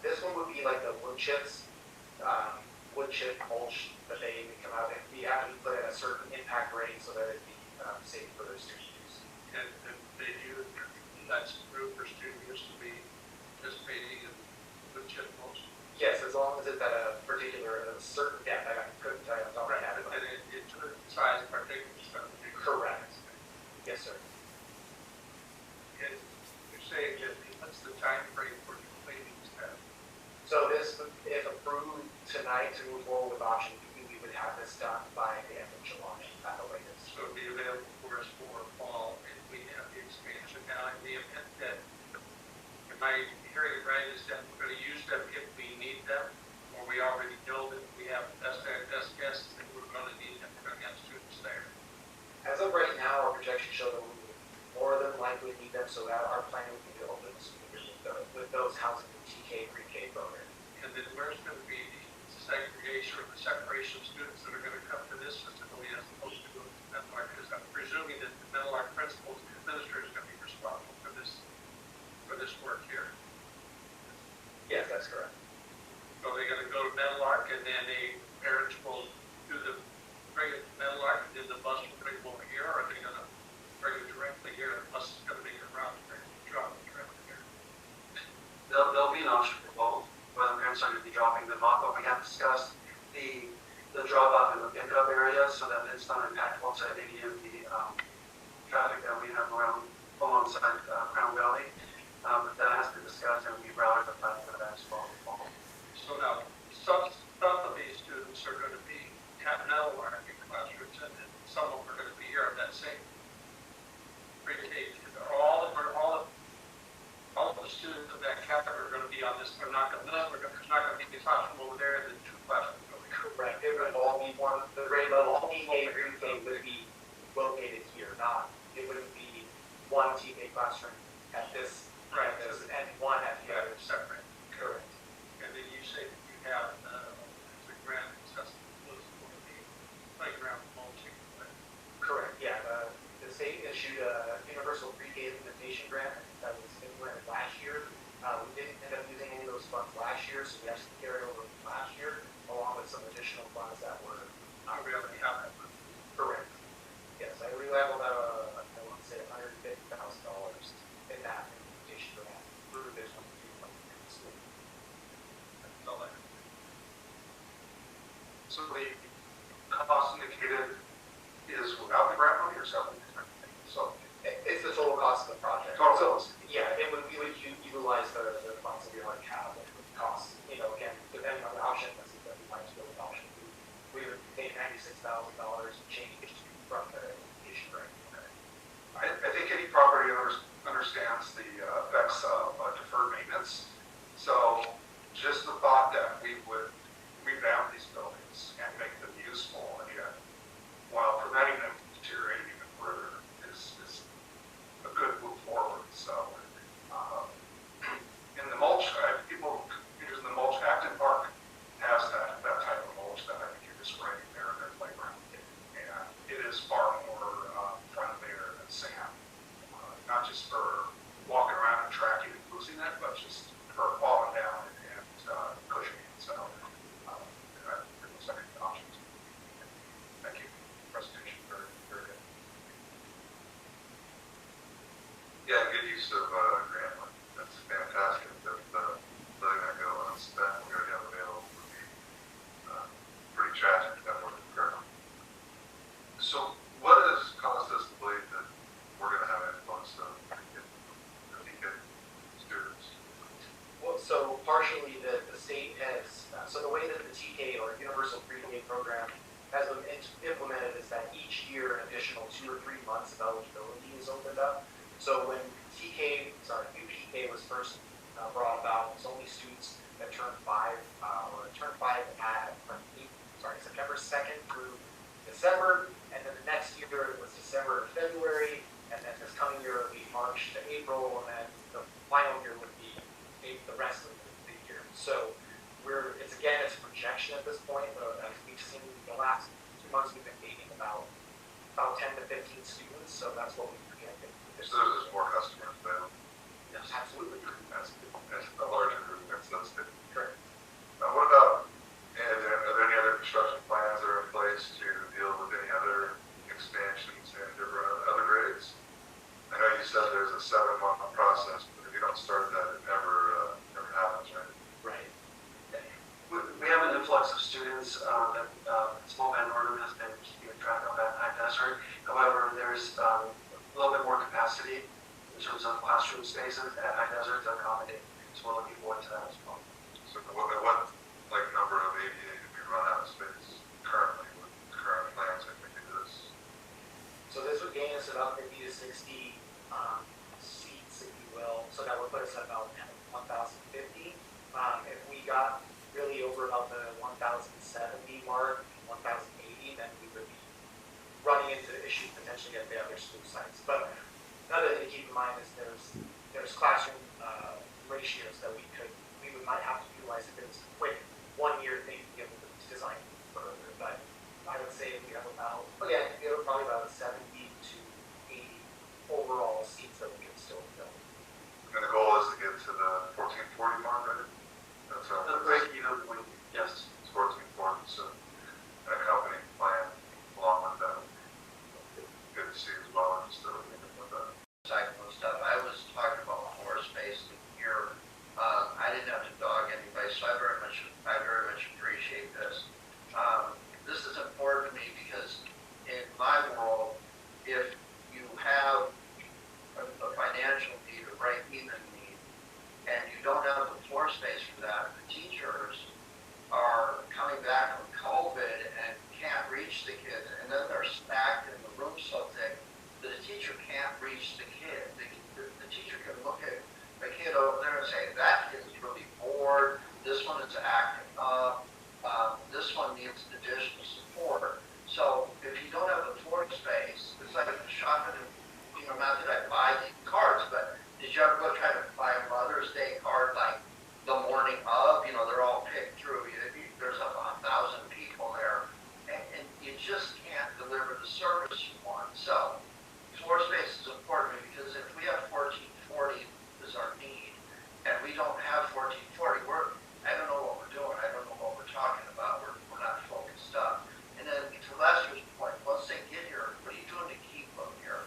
This one would be like the wood chips, wood chip mulch that they come out, and we have to put in a certain impact rating so that it'd be safe for their student use. And they do, that's approved for students to be participating in wood chip mulch? Yes, as long as it's at a certain depth. I couldn't tell you off the top of my head. And it's a size particular stuff. Correct. Yes, sir. And you're saying that what's the time frame for completing that? So this, if approved tonight to move forward with option B, we would have this done by the end of July at the latest. So it'll be available for us for fall if we have the expansion. Now, in the event that, am I hearing it right, is that we're going to use them if we need them, or we already know that we have best guess that we're going to need them, we're going to have students there? As of right now, our projections show that we would more than likely need them, so that our plan would be to open the school year with those housing the TK pre-K program. And then where's going to be the segregation or the separation of students that are going to come to this facility as opposed to going to Meadowlark? Because I'm presuming that the Meadowlark principals and administrators are going to be responsible for this work here. Yes, that's correct. So they're going to go to Meadowlark and then the parents will bring it to Meadowlark and then the bus will bring them over here, or are they going to bring it directly here? The bus is going to make it around here, drop it directly here. There'll be an option for both, whether parents are going to be dropping them off, but we have discussed the drop off in the pickup area so that it's not impactful to any of the traffic that we have alongside Crown Valley. But that has to be discussed, and we'd rather the plan for that as well. So now, some of these students are going to be at Meadowlark in classrooms, and then some of them are going to be here at that same pre-K. All of the students of that category are going to be on this. There's not going to be a classroom over there and then two classrooms over here. Correct. It would all be one, the grade level TK pre-K would be located here, it wouldn't be one TK classroom at this, Right. and one at the other. Separate. Correct. And then you say that you have the grant accessible for the playground mulching. Correct, yeah, the state issued a universal pre-K implementation grant that was implemented last year. We didn't end up using any of those funds last year, so we actually carried over from last year, along with some additional funds that were We already have that money. correct. Yes, we have about, I want to say $150,000 in that implementation grant through this one. That's all I have. So the cost indicated is without the grant money or something? So, It's the total cost of the project. Total So, yeah, we would utilize the funds that we already have, and the costs, again, depending on the option, let's see if we might go with option. We would pay $96,000 change from the implementation grant. I think any property owner understands the effects of deferred maintenance. So just the thought that we would revamp these buildings and make them useful again, while preventing them from deteriorating even further is a good move forward. So in the mulch, people using the mulch, Acton Park has that type of mulch that I think you're describing there in their playground. And it is far more friendlier than sand, not just for walking around and tracking and losing it, but just for falling down and cushioning. So it looks like an option. Thank you. Presentation very, very good. Yeah, good use of grant money. That's fantastic. That letting that go unspent, we already have available would be pretty tragic if that were to occur. So, what has caused us to believe that we're going to have an influx of PK students? Well, so partially the state has, so the way that the TK or Universal Pre-K program has been implemented is that each year an additional 2 or 3 months of eligibility is opened up. So when UPK was first brought about, it was only students that turned 5 at September 2nd through December, and then the next year it was December to February, and then this coming year would be March to April, and then the final year would be the rest of the year. So it's a projection at this point. As we've seen the last 2 months, we've been gaining about 10 to 15 students, so that's what we projected. So there's more customers then. Yes, absolutely. That's a larger group. That's good. Correct. What about, are there any other construction plans that are in place to deal with any other expansions and other grades? I know you said there's a 7-month process, but if you don't start that, it never happens, right? Right. We have an influx of students that Small Band Ornament has been keeping track of at Aadusd. However, there's a little bit more capacity in terms of classroom spaces at Aadusd to accommodate. So we're looking forward to that as well. So what number of ADA do we run out of space currently with current to about 50 to 60 seats, if you will. So that would put us at about 1,050. If we got really over about the 1,070 mark, 1,080, then we would be running into issues potentially at the other school sites. But another thing to keep in mind is there's classroom ratios that we might have to utilize if it's a quick 1 year thing to be able to design further. But I would say we have about, again, we have probably about 70 to 80 overall seats that we can still fill. And the goal is to get to the 1440 mark, right? That's our Break even point, yes. it's 1440, so an accompanying plan along with that. Good to see as well, and just looking at that. Cycle stuff. I was talking about floor space here. I didn't have to dog anybody, so I very much appreciate this. This is important to me because in my world, if you have a financial need, a break-even need, and you don't have the floor space for that, the teachers are coming back from COVID and can't reach the kids, and then they're stacked in the room so thick that a teacher can't reach the kid. The teacher can look at a kid over there and say, that kid's really bored, this one is acting up, this one needs additional support. So if you don't have the floor space, it's like shopping, not that I buy these cards, but did you ever go try to buy a Mother's Day card like the morning of, they're all picked through, there's 1,000 people there, and you just can't deliver the service you want. So floor space is important because if we have 1440 is our need, and we don't have 1440, I don't know what we're doing, I don't know what we're talking about, we're not focused up. And then to Lester's point, once they get here, what are you doing to keep them here?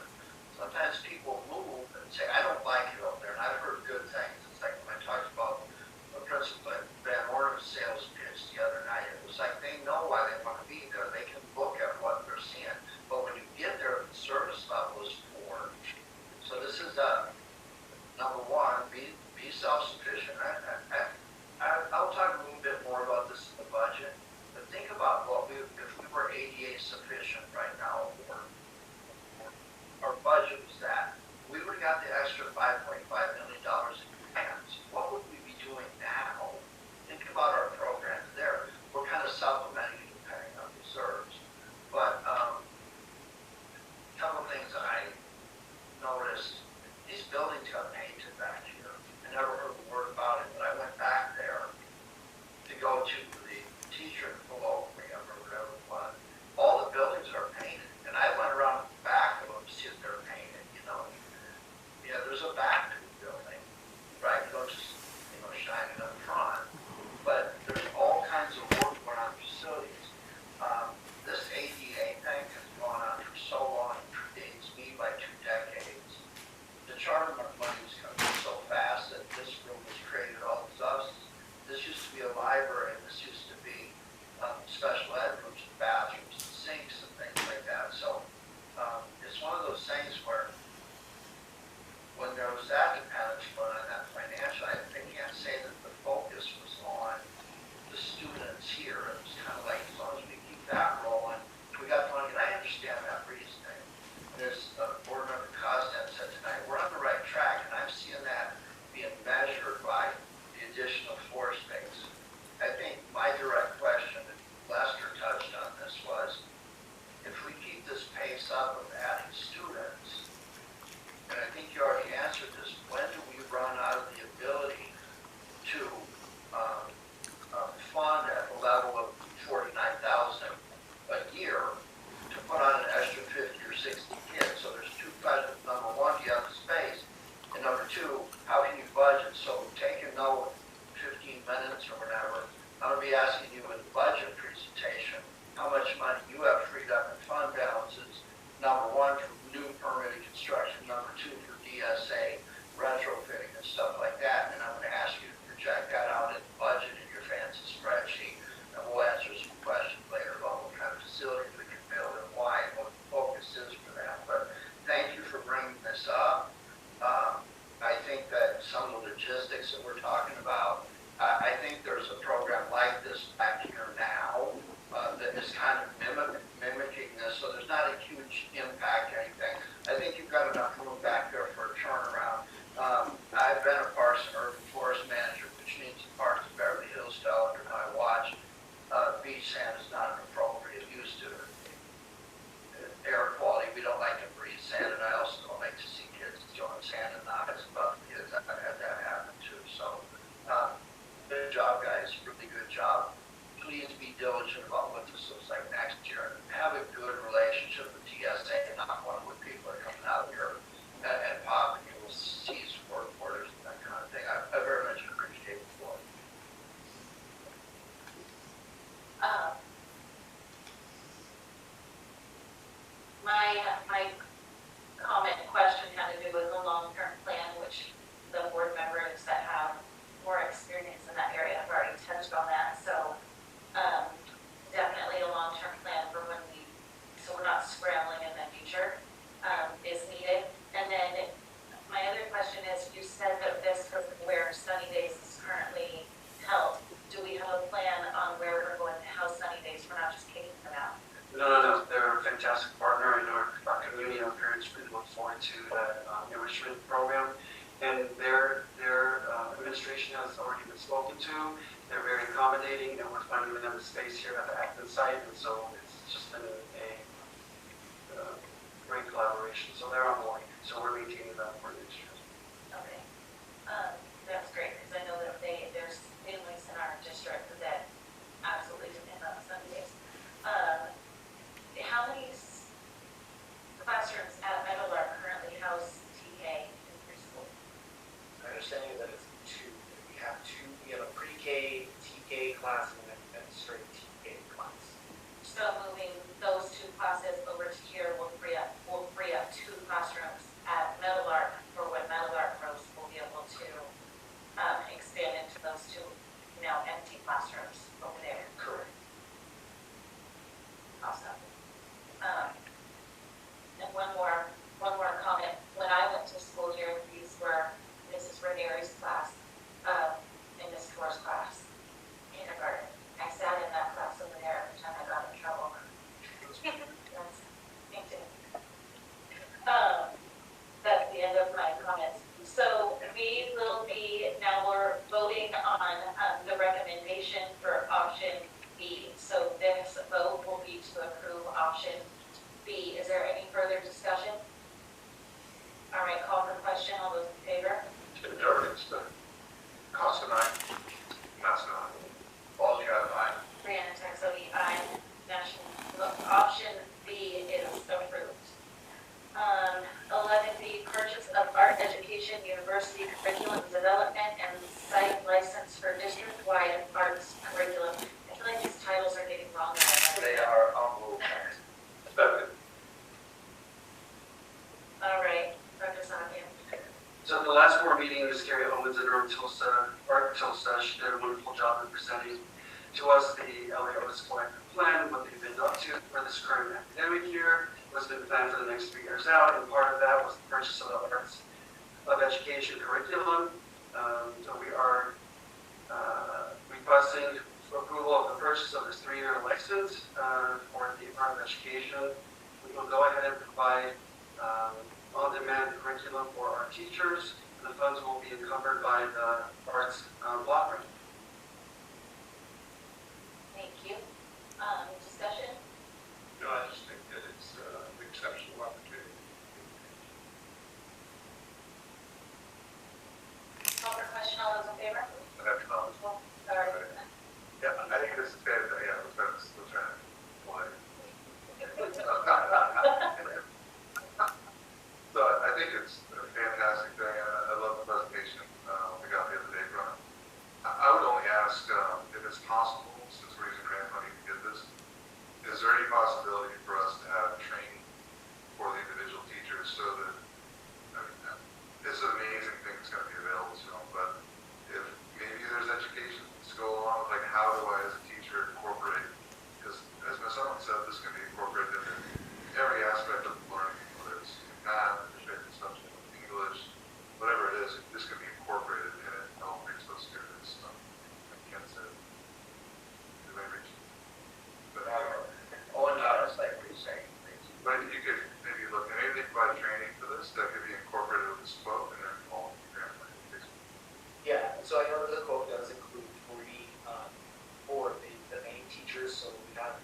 Sometimes people move and say, I don't like it over there, and I've heard good things. It's like when I talked about the principal at Van Orden's sales pitch the other night, it was like they know why they want to be there, they can look at what they're seeing, but when you get my comment question had to do with the long-term plan, which the board members that have more experience in that area have already touched on that. So definitely a long-term plan for when so we're not scrambling in the future is needed. And then my other question is, you said that this was where Sunny Days is currently held. Do we have a plan on where we're going to house Sunny Days? We're not just kicking them out. No. They're a fantastic partner in our community. Our parents really look forward to that enrichment program. And their administration has already been spoken to. They're very accommodating, and we're finding them a space here at the Acton site. And so it's just been a great collaboration. So they're on board. So we're maintaining that for next year. Okay. That's great, because I know that there's families in our district that absolutely depend on Sunny Days. How many classrooms at Meadowlark currently house TK in preschool? My understanding is that it's two. We have a pre-K TK class and a straight TK class. So moving those two classes over to here will free up 2 classrooms at Meadowlark, for when Meadowlark grows, we'll be able to expand into those 2 empty classrooms over there. Correct. Awesome. And one more comment. When I went to school here, this is Ranieri's class, and Miss Tor's class, kindergarten. I sat in that class over there every time I got in trouble. That's the end of my comments. So we will be, now we're voting on the recommendation for option B. So this vote will be to approve option B. Is there any further discussion? All right, call for question. All those in favor? Tim Jorgens, Costa, aye. That's not. Ballshead, aye. Brianna Texodi, aye. Option B is approved. 11B, purchase of art education, university curriculum development, and site license for district-wide arts curriculum. I feel like these titles are getting longer. They are on. All right, Dr. Sakian. So the last board meeting, Ms. Carrie Owens and Art Tulsa, she did a wonderful job in presenting to us the LA Artist Collective Plan, what they've been up to for this current academic year, what's been planned for the next 3 years out, and part of that was the purchase of the Arts of Education curriculum. So we are requesting approval of the purchase of this 3-year license for the Art of Education. We will go ahead and provide on-demand curriculum for our teachers, and the funds will be encumbered by the arts block grant. Thank you. Discussion? No, I just think that it's an exceptional opportunity. Call for question. All those in favor? That's not. Sorry. Yeah, I think this is fair. Yeah, we're trying to play. So I think it's a fantastic thing. I love the presentation we got the other day from it. I would only ask if it's possible, since we're using grant money to get this, is there any possibility for us to have training for the individual teachers so that, I mean, it's an amazing thing that's going to be available to them, but if maybe there's education to go along with, like, how do I as a teacher incorporate, because as Ms. Owens said, this can be incorporated into every aspect of learning, whether it's math, subject, English, whatever it is, this can be incorporated in it and help reach those students. I can't say. Do they reach? But, All in honest, like what you're saying. but you could maybe look, maybe they provide training for this that could be incorporated with this quote and then all the grant money. Yeah, so I know the quote does include 3 for the main teachers. So we have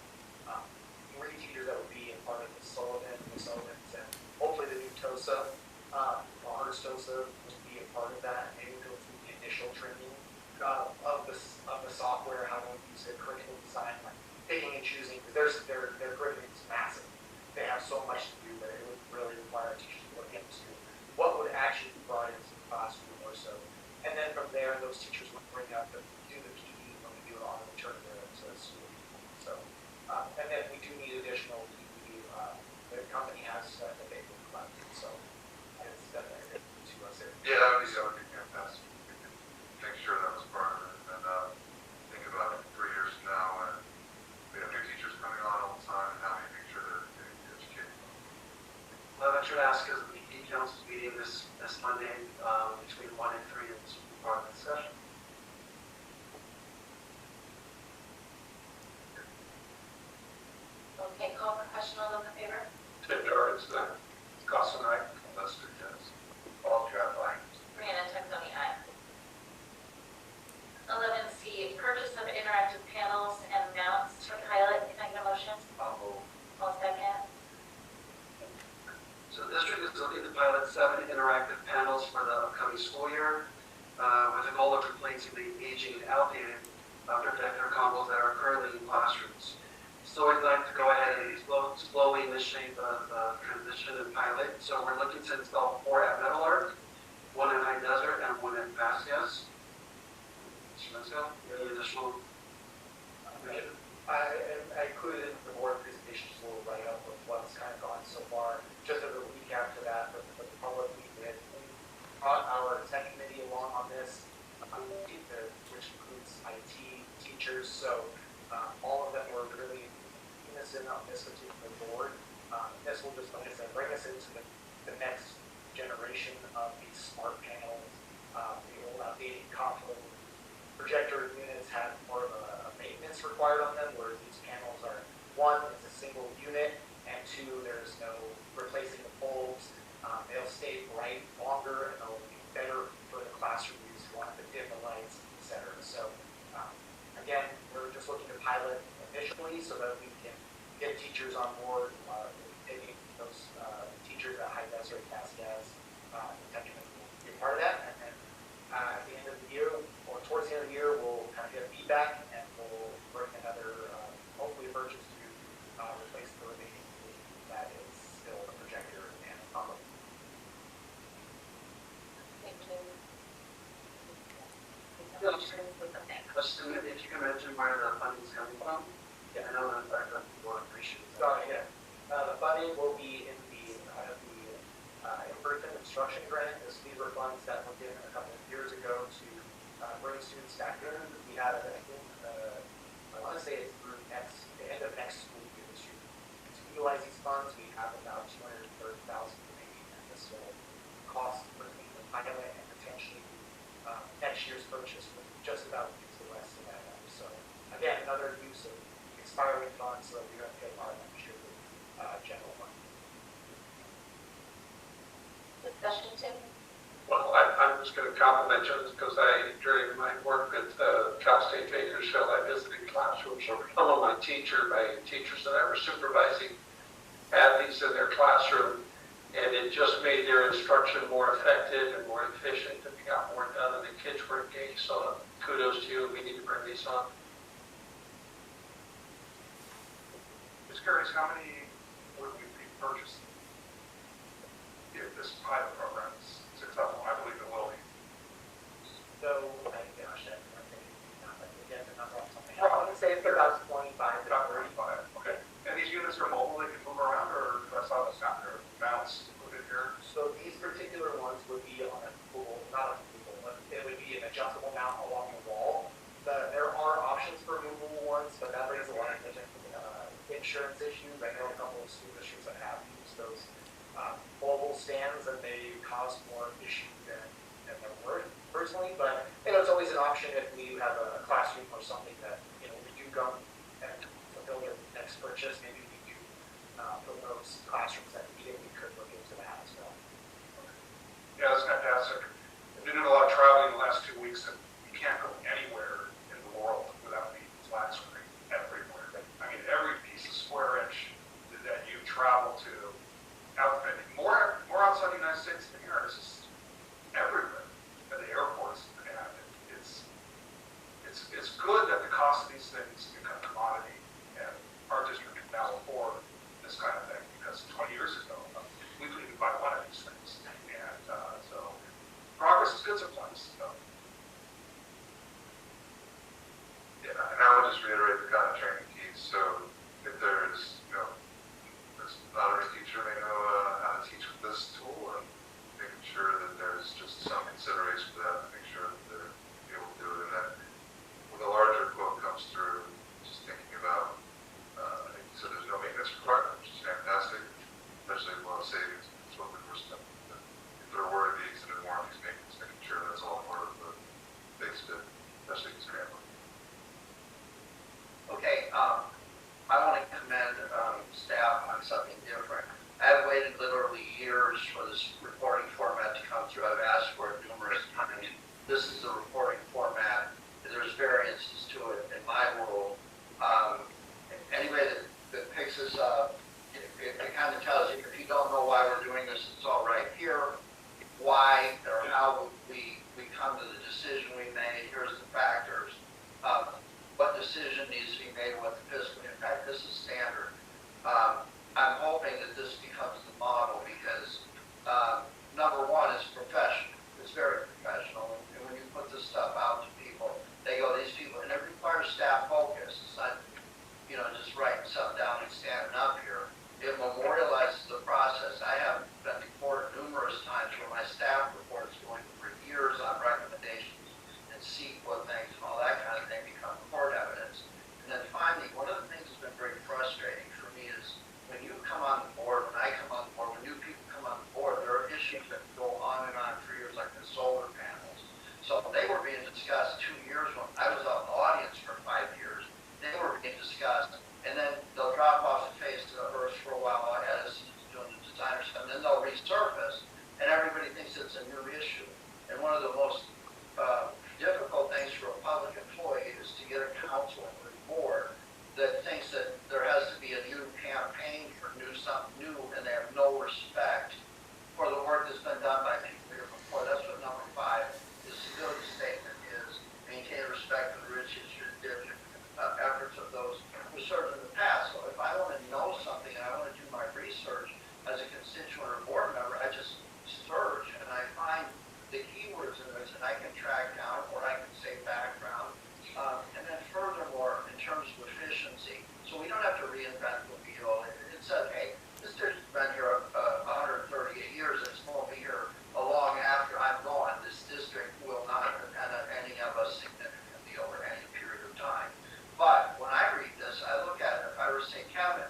3 teachers that would be a part of the Sullivan's, and hopefully the new TOSA, Aadusd TOSA would be a part of that. Maybe go through the initial training of the software, how to use it, curriculum design, like picking and choosing, because their curriculum is massive. They have so much to do that it would really require teachers to look into what would actually be brought into the classroom or so. And then from there, those teachers would bring up do the PD when we do it on the return to school. So, and then we do need additional PD. The company has I should ask is the PD council meeting this Monday between 1 and 3 is part of the discussion. Okay, call for question, all those in favor? Tim Jordan's aye. Cost and I, Lester, yes. All drop by. Brianna Texani, aye. 11C, purchase of interactive panels and mounts for pilot. Can I get a motion? I'll move. All second. So the district is looking to pilot 7 interactive panels for the upcoming school year with the goal of replacing the aging and outdated projector combos that are currently in classrooms. So we'd like to go ahead and slowly initiate the transition and pilot. So we're looking to install 4 at Metal Arc, 1 at High Desert, and 1 at Vasquez. Mr. Metzger, any additional? I included in the board presentation just a little write-up of what's kind of gone so far. Just as a recap to that, for the public, we brought our tech committee along on this, which includes IT, teachers, so all of them were really in on this particular board. This will just, like I said, bring us into the next generation of these smart panels. The old outdated console projector units had more of a maintenance required on them, where these panels are, 1, it's a single unit, and 2, there's no replacing the bulbs. They'll stay bright longer, and they'll be better for the classroom use who want to dim the lights, etc. So again, we're just looking to pilot initially so that we can get teachers on board, taking those teachers at High Desert, Vasquez, technically will be part of that. And then at the end of the year, or towards the end of the year, we'll kind of get feedback and we'll bring another, hopefully, purchase to replace the remaining fleet that is still a projector and a combo. Thank you. Question, if you can mention where the funding's coming from? Yeah, I know that people appreciate that. Yeah. The funding will be in the in-person instruction grant. These were funds that were given a couple of years ago to bring students back in. We have, I think, I want to say it's through the end of next school year to utilize these funds. We have about $230,000 remaining, and this will cost for the pilot and potentially next year's purchase will just about use the rest of that. So again, another use of expiring funds, so that we're going to pay our next year general fund. Discussion, Tim? Well, I'm just going to compliment you because during my work at Cal State Bakersfield, I visited classrooms where some of my teachers that I was supervising had these in their classroom, and it just made their instruction more effective and more efficient, and we got more done, and the kids were engaged. So kudos to you. We need to bring these on. Just curious, how many would we be purchasing if this pilot program is successful? I believe it will be. So, gosh, I think get the number off something. I would say it's about 25 to About 30. 35, okay. And these units are mobile, they can move around, or I saw the sound, their mounts included here? So these particular ones would be on a movable, not a movable, but it would be an adjustable mount along the wall. There are options for movable ones, but that brings a lot of insurance issues. I know a couple of school districts that have used those mobile stands, and they cause more issues than they're worth personally. But it's always an option if we have a classroom or something that we do go and fulfill their next purchase. Maybe we do for those classrooms that need it, we could look into that as well. Yeah, that's fantastic. I've been doing a lot of traveling the last 2 weeks, and you can't go anywhere in the world without being flat screen everywhere. I mean, every piece of square inch that you travel to, more outside the United States than here. It's just everywhere at the airports, and it's good that the cost of these things become commodity, and our district can now afford this kind of thing, because 20 years ago we couldn't even buy one of these things, and so progress is good sometimes. So. Yeah, and I would just reiterate the kind of training piece. So if there's, there's not every teacher may know how to teach with this tool, and making sure I've waited literally years for this reporting format to come through. I've asked for it numerous times. This is the reporting format. There's variances to it in my world. Anybody that picks this up, it kind of tells you, if you don't know why we're doing this, it's all right here. Why or how we come to the decision we made. Here's the factors. What decision needs to be made, what the fiscal impact. This is standard. I'm hoping that this becomes the model because number one is professional. It's very professional. And when you put this stuff out to people, they go, these people, and it requires staff focus. It's not, just writing something down and standing up here. It memorializes the process. I have been reported numerous times where my staff reports going for years on recommendations and CEQA things and all that kind of thing become court evidence. And then finally, one of the things that's been very frustrating for me is when you come on the board, when I come on the board, when new people come on the board, there are issues that go on and on for years, like the solar panels. So they were being discussed 2 years when I was out in the audience for 5 years. They were being discussed, and then they'll drop off the face of the earth for a while as doing the design or something, and then they'll resurface, and everybody thinks it's a new issue. And one of the most difficult things for a public employee is to get a council or a board that thinks that there has to be a new campaign for something new, and they have no respect for the work that's been done by people here before. That's what number 5 is. Civility statement is maintain respect for the rich history of the efforts of those who served in the past. So if I want to know something and I want to do my research as a constituent or board member, I just search and I find the keywords in this, and I can track down, or I can say background. And then furthermore, in terms of efficiency, so we don't have to reinvent the wheel. It said, hey, this district's been here 138 years. It's going to be here long after I'm gone. This district will not depend on any of us significantly over any period of time. But when I read this, I look at it. If I were to say, Kevin,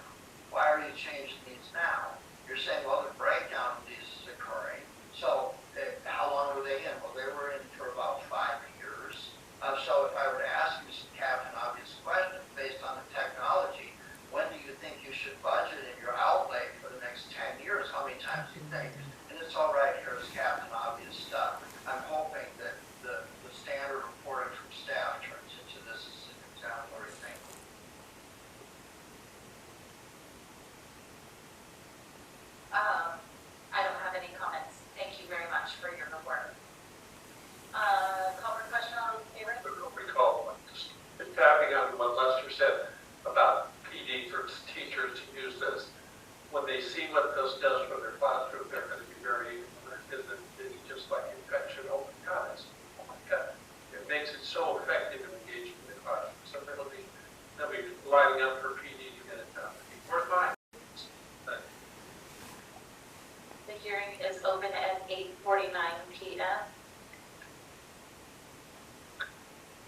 why are you changing these now? You're saying, well, the breakdown of these is occurring. So how long were they in? Well, they were in for about 5 years. So if I were to ask you some Captain Obvious questions based on the technology, when do you think you should budget in your outlay for the next 10 years? How many times do you think? And it's all right here as Captain Obvious stuff. I'm hoping that the standard reporting from staff turns into this as an exemplary thing. I don't have any comments. Thank you very much for your work. Call for question on favor? Recall, just tapping on what Lester said about PD for teachers to use this. When they see what this does for their classroom, they're going to be very interested. It's just like infection. Oh my God, oh my God. It makes it so effective and engaging in the classroom. So they'll be lining up for PD to get it done. Worth mine. The hearing is open at 8:49 p.m.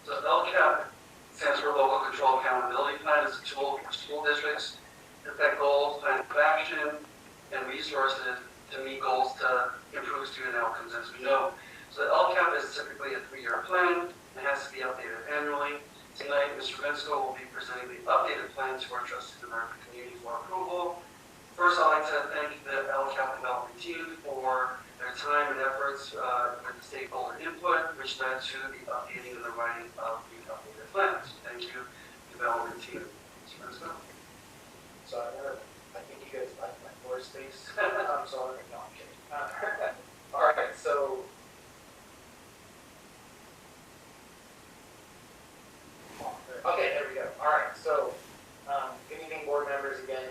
So LCAP stands for Local Control Accountability Plan. It's a tool for school districts to set goals, plan of action, and resources to meet goals to improve student outcomes, as we know. So the LCAP is typically a 3-year plan. It has to be updated annually. Tonight, Mr. Bensko will be presenting the updated plan to our trustees and our community for approval. First, I'd like to thank the LCAP development team for their time and efforts with stakeholder input, which led to the updating and the writing of the updated plans. Thank you, development team. Mr. Bensko. So I think you guys like my floor space. So I'm kidding. All right, so. Okay, there we go. All right, so good evening, board members. Again,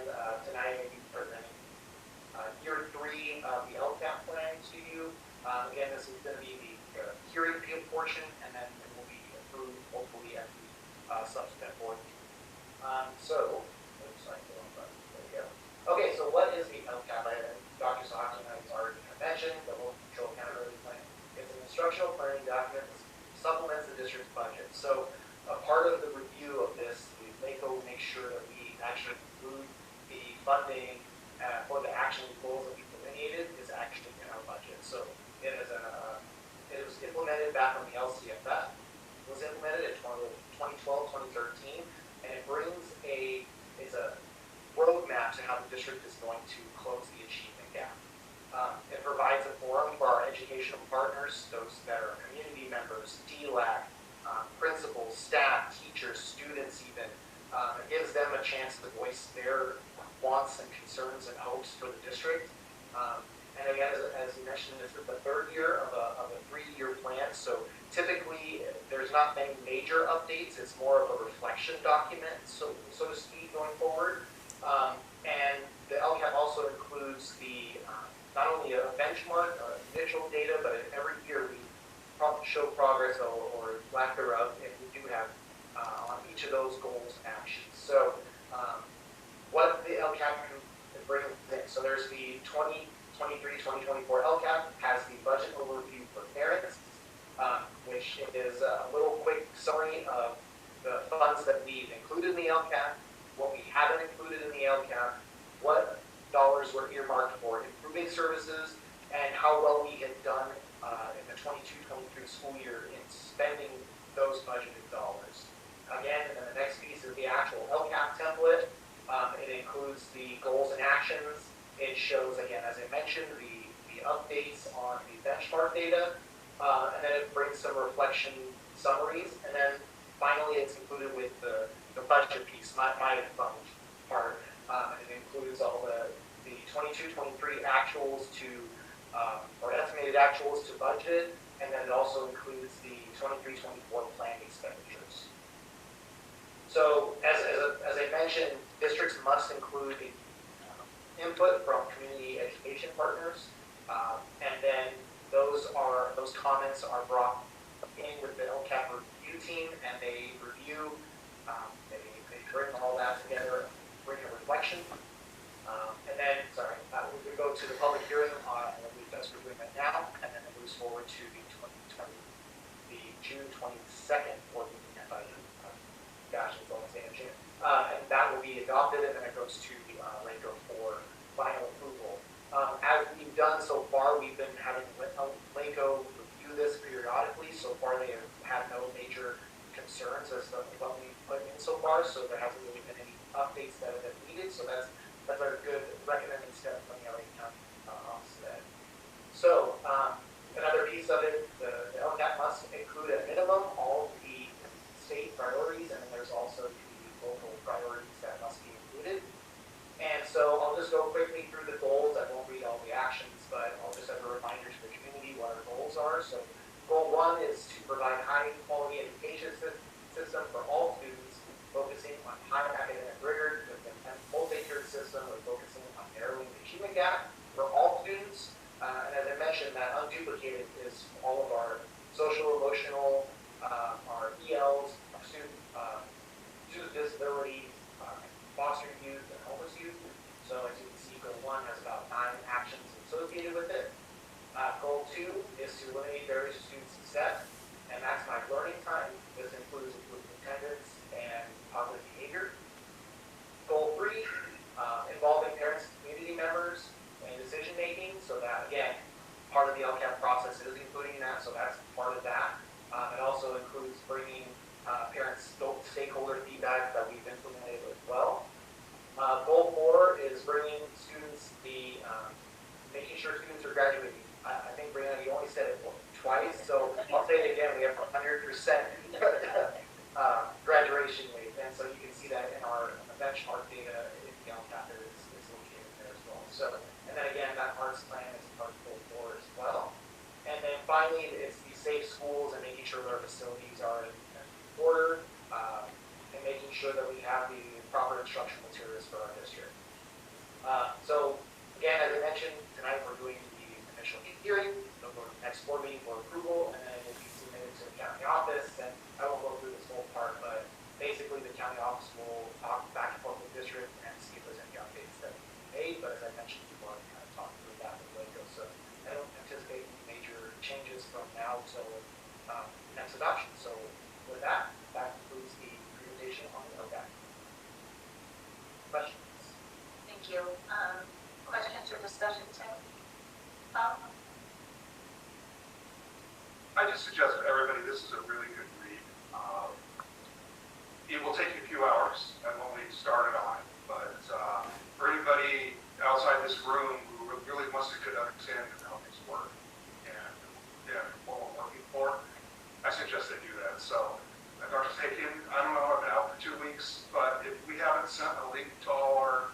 tonight I'll be presenting year 3 of the LCAP plan to you. Again, this is going to be the hearing portion, and then it will be approved hopefully at the subsequent board. So, looks like there we go. Okay, so what is the LCAP? Dr. Sahaki has already mentioned the Local Control Accountability Plan. It's an instructional planning document that supplements the district's budget. So, a part of the review of this, make sure that we actually include the funding for the action goals that we delineated is actually in our budget. So it was implemented back on the LCFF. It was implemented in 2012, 2013, and it brings it's a roadmap to how the district is going to close the achievement gap. It provides a forum for our educational partners, those that are community members, DLAC, principals, staff, teachers, students even. It gives them a chance to voice their wants and concerns and hopes for the district. And again, as you mentioned, this is the third year of a 3-year plan. So typically, there's not many major updates. It's more of a reflection document, so to speak, going forward. And the LCAP also includes the not only a benchmark, initial data, but every year we show progress or lack thereof, if we do have on each of those goals and actions. So what the LCAP can bring in. So there's the 2023-2024 LCAP has the budget overview for parents, which is a little quick summary of the funds that we've included in the LCAP, what we haven't included in the LCAP, what dollars were earmarked for improving services, and how well we had done in the 22-23 school year in spending those budgeted dollars. Again, and the next piece is the actual LCAP template. It includes the goals and actions. It shows, again, as I mentioned, the updates on the benchmark data, and then it brings some reflection summaries, and then finally it's included with the budget piece, my fun part. It includes all the 22-23 actuals to, or estimated actuals to budget, and then it also includes the 23-24 planned expenditures. So as I mentioned, districts must include input from community education partners, and then those comments are brought in with the LCAP review team, and they review, they bring all that together, bring a reflection, and then, we could go to the public hearing, I believe that's what we're doing right now, and then it moves forward to the June 22nd board meeting at gosh, it's almost the end of June. And that will be adopted, and then it goes to LACO for final approval. As we've done so far, we've been having LACO review this periodically. So far, they have had no major concerns as to what we've put in so far, so there hasn't really been any updates that have been needed. So that's a good recommended step from the LA County Office of Ed. So another piece of it, the LCAP must include at minimum all of the state priorities, and then there's also the local priorities that must be included. And so I'll just go quickly through the goals. I won't read all the actions, but I'll just have a reminder to the community what our goals are. So goal 1 is to provide high quality education system for all students, focusing on high academic rigor with a multi-tiered system with focusing on narrowing the achievement gap for all students. And as I mentioned, that unduplicated is all of our social, emotional, our ELs, our student disability, fostering youth, and homeless youth. So as you can see, goal 1 has about 9 actions associated with it. Goal 2 is to eliminate barriers to student success and maximize learning time. This includes improved attendance and positive behavior. Goal 3, involving parents and community members in decision making. So that, again, part of the LCAP process is including that, so that's part of that. It also includes bringing parents' stakeholder feedback that we've implemented as well. Goal 4 is bringing students making sure students are graduating. I think, Brianna, you only said it twice, so I'll say it again. We have 100% graduation rate, and so you can see that in the benchmark data in the LCAP is located there as well. So, and then again, that arts plan is part of goal 4 as well. And then finally, it's the safe schools and making sure that our facilities are in order, and making sure that we have the proper instructional materials for our district. So again, as I mentioned, tonight we're doing the initial hearing. They'll go to the next board meeting for approval, and then it will be submitted to the county office. And I won't go through this whole part, but basically the county office will talk back and forth with the district and see if there's any updates that we made. But as I mentioned before, I kind of talked through that with LACO. So I don't anticipate any major changes from now till next adoption. So with that concludes the presentation on the LCAP. Questions? Thank you. Questions or discussion, Tim? I just suggest to everybody, this is a really good read. It will take you a few hours, and when we started on it, but room who really wants to get understanding of how things work and what we're working for, I suggest they do that. So Dr. Takin, I don't know, I've been out for 2 weeks, but if we haven't sent a link to all our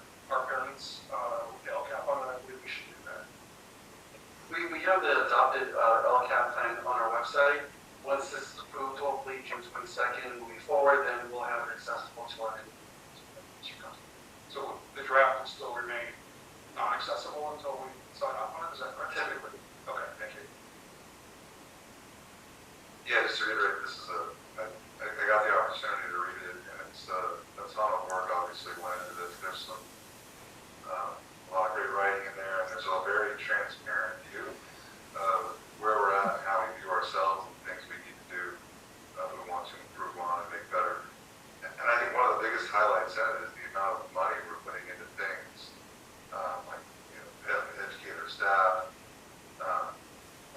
parents with the LCAP on it, I believe we should do that. We have the adopted LCAP plan on our website. Once this is approved, hopefully June 22nd, moving forward, then we'll have it accessible to our community. So the draft will still remain non-accessible until we sign off on it, is that correct? Typically. Okay, thank you. Yeah, just to reiterate, this is I got the opportunity to read it, and it's a ton of work obviously went into this. There's some, a lot of great writing in there, and there's a very transparent view of where we're at and how we view ourselves and things we need to do that we want to improve on and make better. And I think one of the biggest highlights in it is the amount of money we're putting into things, like, educator staff. I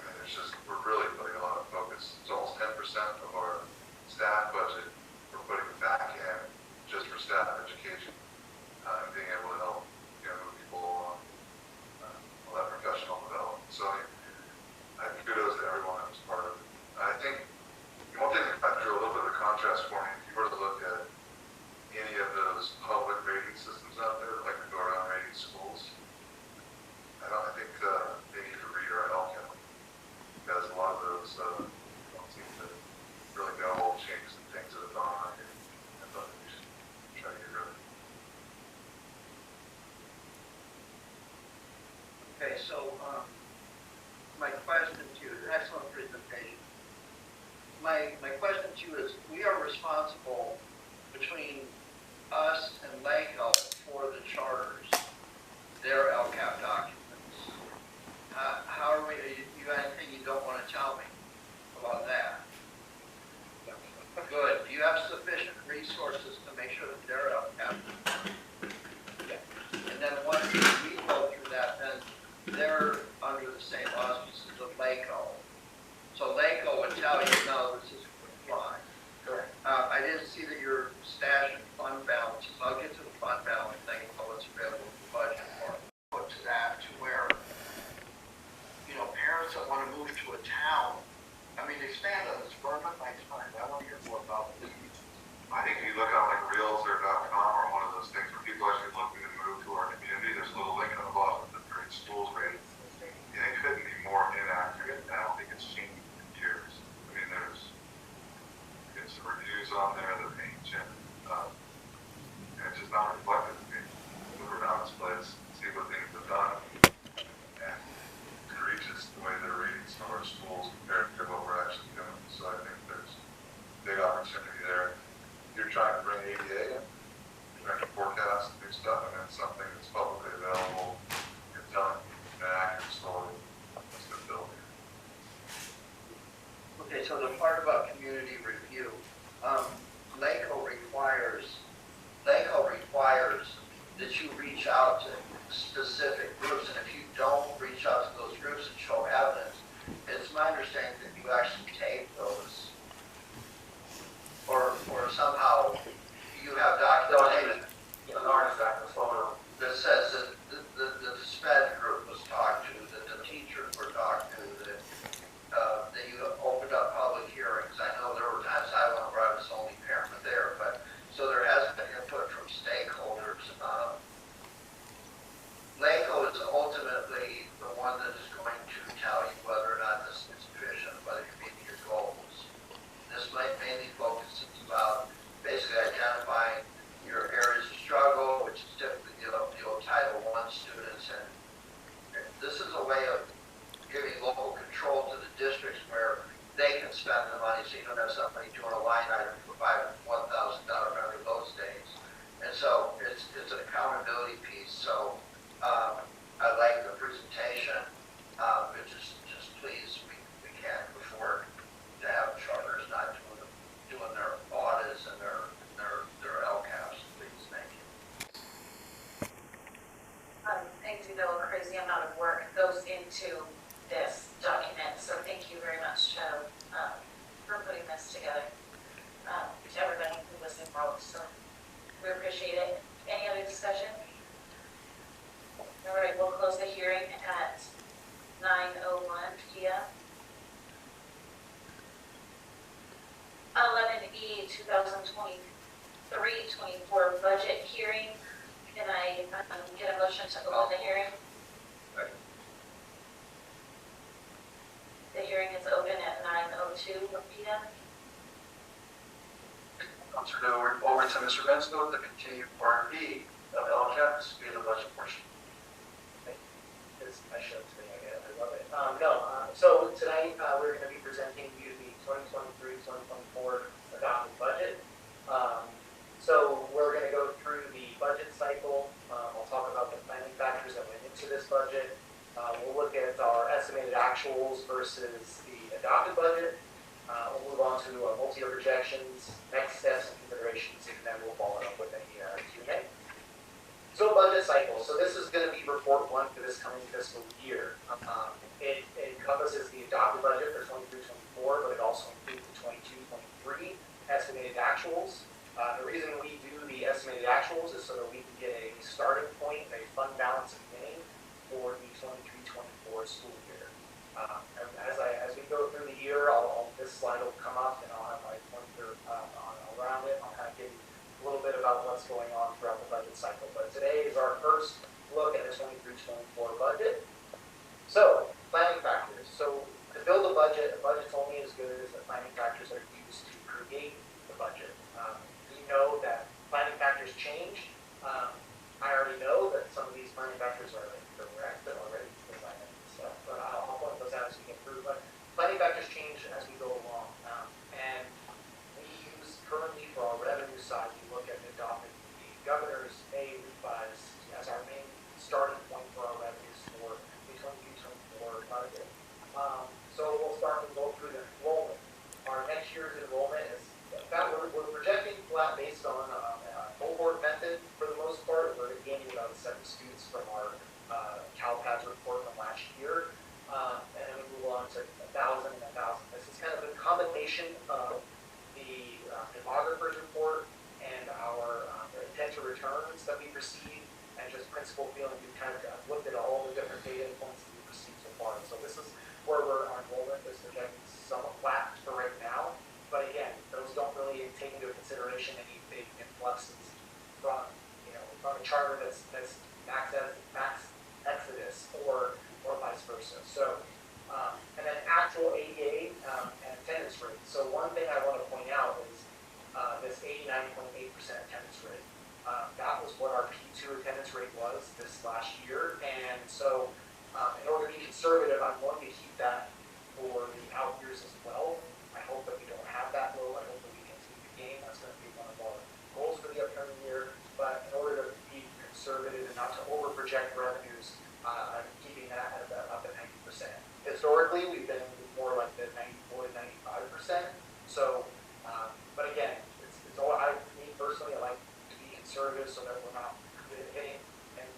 mean, we're really putting a lot of focus. It's almost 10% of our staff budget we're putting back in just for staff education and being able to help, move people along, all that professional development. So I kudos to everyone that was part of it. I think one thing that drew a little bit of a contrast for me, if you were to look at any of those public rating systems out there, like to go around rating schools, I think they need to read our LCAP, because a lot of those don't seem to really know all the changes and things that have gone on here. I thought we should try to get rid of it. Okay, so, my question to you, excellent presentation. My question to you is, we are responsible between us and LACO for the charters, their LCAP documents. How are we, you got anything you don't want to tell me about that? Good. Do you have sufficient resources to make sure that they're LCAP? And then once we go through that, then they're under the same auspices of LACO. So LACO would tell you, no, this is fine. Correct. I didn't see that your stash and fund balance. I'll get to the fund balance thing, while it's available in the budget for put to that to where, parents that want to move to a town. I mean, expand on this. Berman, thanks, fine. I want to hear more about this. I think if you look at like Realtor.com or one of those things where people actually looking to move to our community, there's a little link on the bottom that great schools rating. And it couldn't be more inaccurate. I don't think it's changed in years. I mean, there's some reviews on there that are ancient, and it's just not reflective of me. Look around this place, see what things have done, and it's egregious the way they're reading some of our schools compared to what we're actually doing. So I think there's big opportunity there. You're trying to bring ADA in, you're trying to forecast new stuff, and then something that's publicly available, you're telling an accurate story. That's the building. Okay, so the part about community review, LACO requires that you reach out to specific groups, and if you don't reach out to those groups and show evidence, it's my understanding that you actually take those, or somehow you have documentation, An artifact, a photo. that says that the SPED group was talked to, that the teachers were talked to, that you opened up public hearings. I know there were times I went where I was the only parent there, but so there has been input from stakeholders. LACO is ultimately the one that is going to tell you whether or not this is sufficient, whether you're meeting your goals. This might mainly focus about basically identifying your areas of struggle, which is typically Title I students, and this is a way of giving local control to the districts where they can spend the money, so you don't have somebody doing a line item for $1,000 every those days. And so it's an accountability piece. So I like the presentation. But just please, we can't afford to have charters not doing their audits and their LCAPs. Please, thank you. Thank you, Bill. Crazy amount of work goes into this document, so thank you very much for putting this together, to everybody who was involved, so we appreciate it. Any other discussion? All right, we'll close the 2023-24 budget hearing. Can I get a motion to open the hearing? The hearing is open at 9:02 p.m. I'll turn it over to Mr. Bensko to continue part B of LCAP, this will be the budget portion. It's my show today, I love it. So tonight, we're going to be presenting you the 2023-2024 adopted budget. So we're going to go through the budget cycle. I'll talk about the planning factors that went into this budget. We'll look at our estimated actuals versus the adopted budget. We'll move on to multi-year projections, next steps and considerations, and then we'll follow up with a Q&A. So budget cycle. So this is going to be report one for this coming fiscal year. It encompasses the adopted budget for 23-24, but it also includes the 22-23 estimated actuals. The reason we do the estimated actuals is so that we can get a starting point, a fund balance beginning for the 23-24 school year. And as we go through the year, this slide will come up and I'll have my pointer around it. I'll kind of give you a little bit about what's going on throughout the budget cycle. But today is our first look at the 23-24 budget. So, planning factors. So, to build a budget's only as good as the planning factors that are used to create the budget. We know that planning factors change. I already know that some of these planning factors are correct and already designed and stuff, but I'll point those out as we get through. But planning factors change as we go along. And we use currently for our revenue side, we look at adopting the governor's A revise as our main starting point for our revenues for the 23-24 budget. So we'll start with go through the enrollment. Our next year's enrollment is we're projecting flat based on a cohort method for the most part. We're gaining about 7 students from our CalPADS report from last year. And then we move on to 1,000 and 1,000. This is kind of a combination of the demographer's report and our intent to returns that we've received, and just principal feeling. We've kind of looked at all the different data points that we've received so far. So this is where our enrollment is projected somewhat flat for right now. But again, those don't really take into consideration any big influxes from a charter that's max exodus or vice versa. So and then actual ADA and attendance rate. So one thing I want to point out is this 89.8% attendance rate. That was what our P2 attendance rate was this last year, and so in order to be conservative, I'm going to keep that for the out years as well. I hope that we don't have that low. I hope that we continue to gain. That's going to be one of our goals for the upcoming year. But in order to be conservative and not to over-project revenues, I'm keeping that at up at 90%. Historically, we've been more like the 94 to 95%. So, but again, it's all me personally, I like to be conservative so that we're not hitting and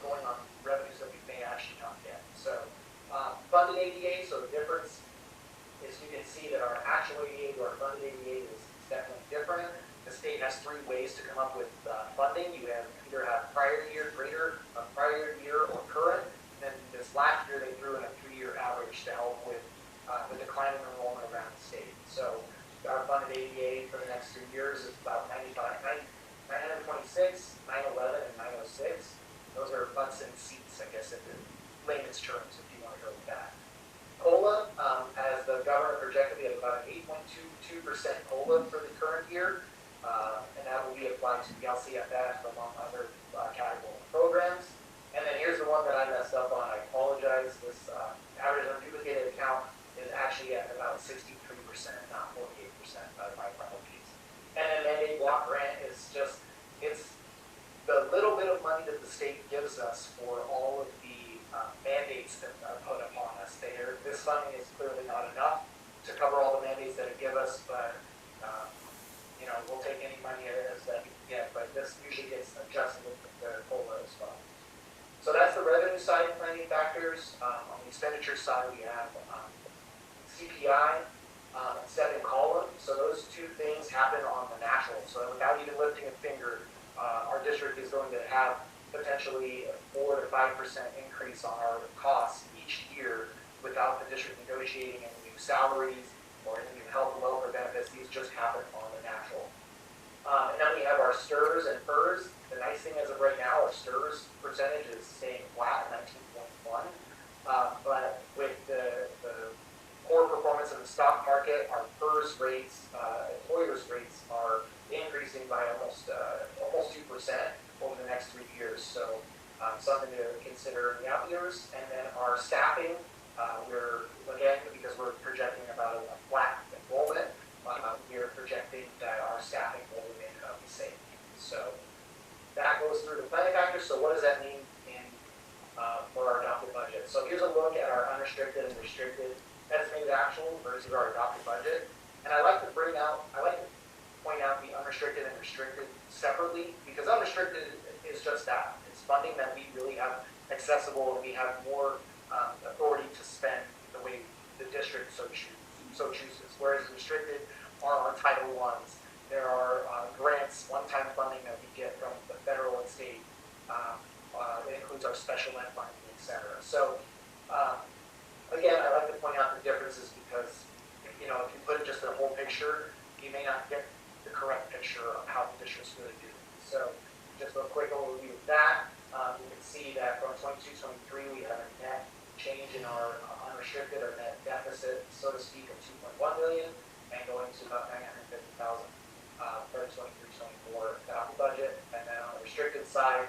going on revenues that we may actually not get. So, funded ADA. So the difference is you can see that our actual ADA to our funded ADA is definitely different. The state has 3 ways to come up with funding. You either have prior year, greater, prior year, or current. And then this last year they threw in a 3-year average to help with the decline in enrollment around the state. So our funded ADA for the next 2 years is about 926, 911, and 906. Those are butts and seats, I guess, in layman's terms, if you want to go with that. COLA, as the governor projected, we have about an 8.22% COLA for the current year, and that will be applied to the LCFF among other category programs. And then here's the one that I messed up on. I apologize. This average unduplicated account is actually at about 63%, not 48%. My apologies. And then mandate block grant is just, it's the little bit of money that the state gives us for all of the mandates that are put upon us. This funding is clearly not enough to cover all the mandates that it gives us, but we'll take any money as that we can get. But this usually gets adjusted with the COLA as well. So that's the revenue side planning factors. On the expenditure side, we have CPI and 7 column. So those 2 things happen on the natural. So without even lifting a finger, our district is going to have potentially a 4 to 5% increase on our costs each year without the district negotiating any new salaries, or any health and welfare benefits. These just happen on the natural. And then we have our STRS and PERS. The nice thing as of right now, our STRS percentage is staying flat at 19.1. But with the poor performance in the stock market, our PERS rates, employers' rates are increasing by almost 2% over the next 3 years. So something to consider in the out years. And then our staffing, because we're projecting about a flat enrollment, we're projecting that our staffing will remain about the same. So that goes through the planning factors. So what does that mean for our adopted budget? So here's a look at our unrestricted and restricted estimated actual versus our adopted budget. And I like to point out the unrestricted and restricted separately, because unrestricted is just that. It's funding that we really have accessible, and we have more authority to spend the way the district so chooses. Whereas restricted are our Title I's. There are grants, one-time funding that we get from the federal and state. It includes our special ed funding, etc. So again, I like to point out the differences because if you put it just in a whole picture, you may not get the correct picture of how the district's really doing. So just a quick overview of that. You can see that from 22-23, we have a net change in our unrestricted or net deficit, so to speak, of $2.1 million, and going to about $950,000 for the 23-24 adopted budget. And then on the restricted side,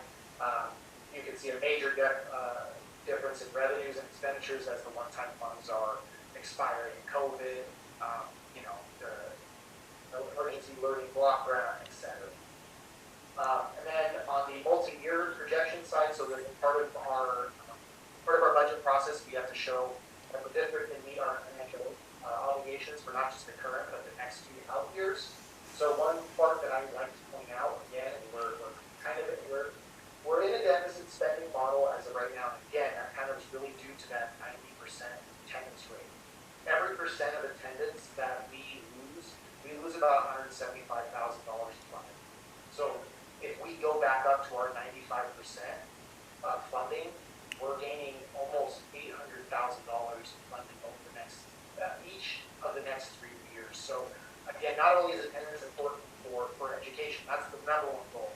you can see a major difference in revenues and expenditures as the one-time funds are expiring. COVID, the emergency learning block grant, etc. And then on the multi-year projection side, so that part of our budget process, we have to show that the district can meet our financial obligations for not just the current but the next 2 out years. So one part that I would like to point out again, we're in a deficit spending model as of right now. And again, that kind of is really due to that 90% attendance rate. Every percent of attendance that we lose about $175,000 in funding. So if we go back up to our 95% funding, we're gaining almost $800,000 in funding over the next each of the next 3 years. So again, not only is attendance important for education, that's the number one goal.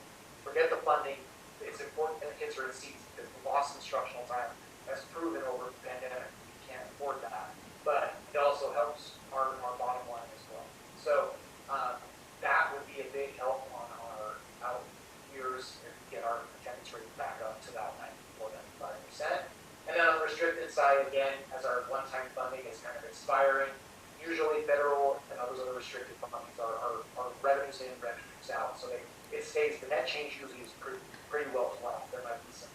Forget the funding. It's important that kids are in seats because the lost instructional time has proven over the pandemic we can't afford that. But it also helps our bottom line as well. So that would be a big help on our out years if we get our attendance rate back up to that 94-95%. And then on the restricted side, again, as our one-time funding is kind of expiring, usually federal and those other restricted fundings are revenues in, revenues out. So it stays, the net change usually is pretty well flat. There might be some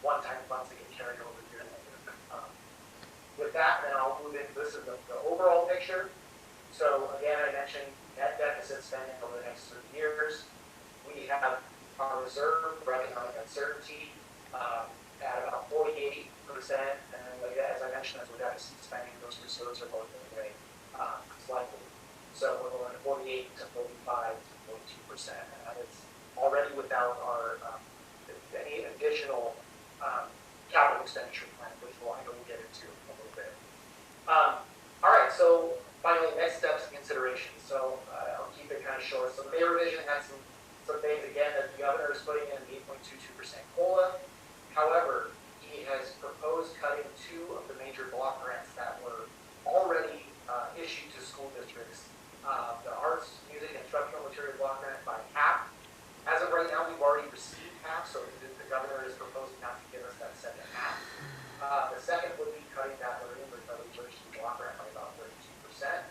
one-time funds that get carried over here. With that, then I'll move into this is the overall picture. So again, I mentioned net deficit spending over the next 3 years. We have our reserve for economic uncertainty at about 48%, and as I mentioned, as we're deficit spending, those reserves are going away slightly. So we're going to 48 to 45 to 42%, and that is already without our any additional capital expenditure plan, which I know we'll get into a little bit. All right, so finally, next steps and considerations. So I'll keep it kind of short. So the May revision had some things, again, that the governor is putting in an 8.22% COLA. However, he has proposed cutting 2 of the major block grants that were already issued to school districts. The arts, music, and instructional material block grant by half. As of right now, we've already received half, so the governor is proposing not to give us that second half. The second would be cutting that learning literacy block grant by about 32%.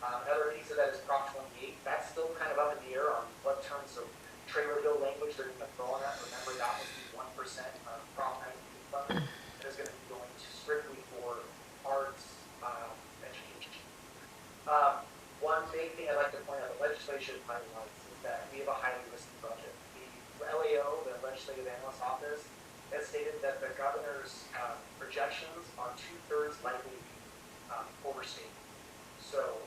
Another piece of that is Prop 28. That's still kind of up in the air on what terms of trailer bill language they're going to throw on that. Remember, that was the 1% of Prop 19 funding that is going to be going strictly for arts education. One big thing I'd like to point out, the legislation highlights, is that we have a highly risky budget. The LAO, the Legislative Analyst Office, has stated that the governor's projections are 2/3 likely to be overstated. So,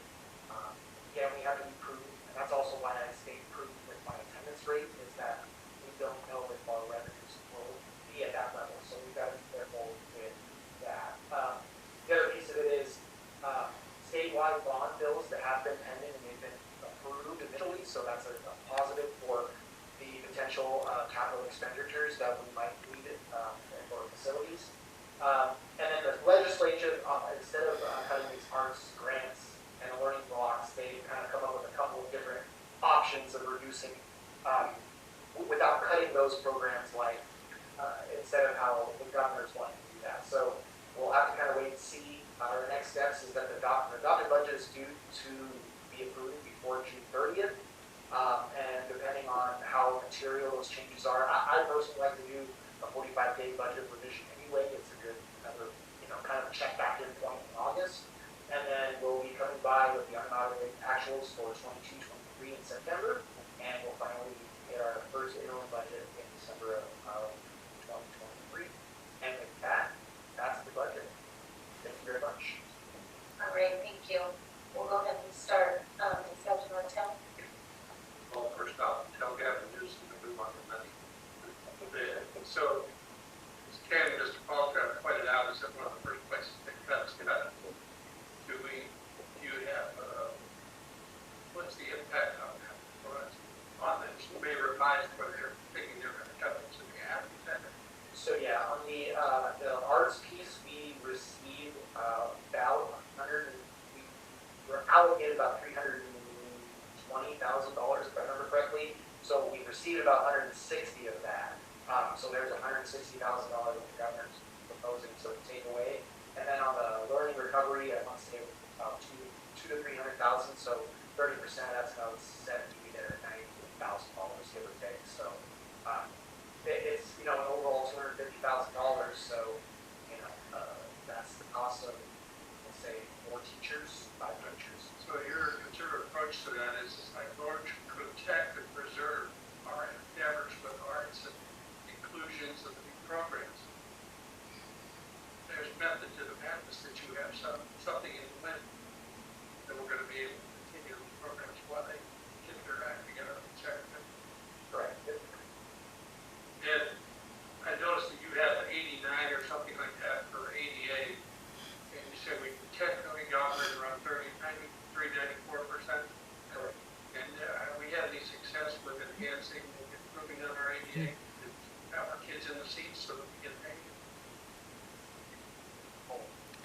again, we have to be prudent, and that's also why I stay prudent with my attendance rate, is that we don't know if our revenues will be at that level. So we've got to be careful with that. The other piece of it is statewide bond bills that have been pending and they've been approved initially, so that's a positive for the potential capital expenditures that we might need for facilities. And then the legislature, instead of cutting these arts grants and learning blocks, they kind of come up with a couple of different options of reducing, without cutting those programs, like instead of how the governors want to do that. So we'll have to kind of wait and see. Our next steps is that the adopted budget is due to be approved before June 30th. And depending on how material those changes are, I personally like to do a 45-day budget revision anyway. It's a good another, kind of check back in point in August. And then we'll be coming by with the unaudited actuals for 22, 23 in September. And we'll finally get our first interim budget in December of 2023. And with that, that's the budget. Thank you very much. All right, thank you. We'll go ahead and start discussion on 10. Well, first off, tell Gavin News to move on to money. So, as Ken and Mr. Paul pointed out, is that one of the first places to cut is cut. Do you have, what's the impact on that for us? On this, you may revise whether they're thinking they're going to cut it to the app. So yeah, on the arts piece, we received about we were allocated about $320,000, if I remember correctly. So we received about 160 of that. So there's $160,000 that the governor's proposing to take away. And then on the learning recovery, I want to say about $200,000 to $300,000. So 30% of that's about $70,000 to $90,000, give or take. So it's an overall $250,000. So that's the cost of, let's say, 4 teachers, 5 teachers. So your approach to that is like Lord to protect and preserve our endeavors with arts and inclusions of the new programs. There's method to the madness that you have something in the wind that we're going to be able to continue these programs while they get their act together and check them. Correct. And I noticed that you had 89 or something like that for ADA, and you said we technically got around 94%. Correct. And we had any success with enhancing and improving on our ADA, to have our kids in the seats so that we get paid.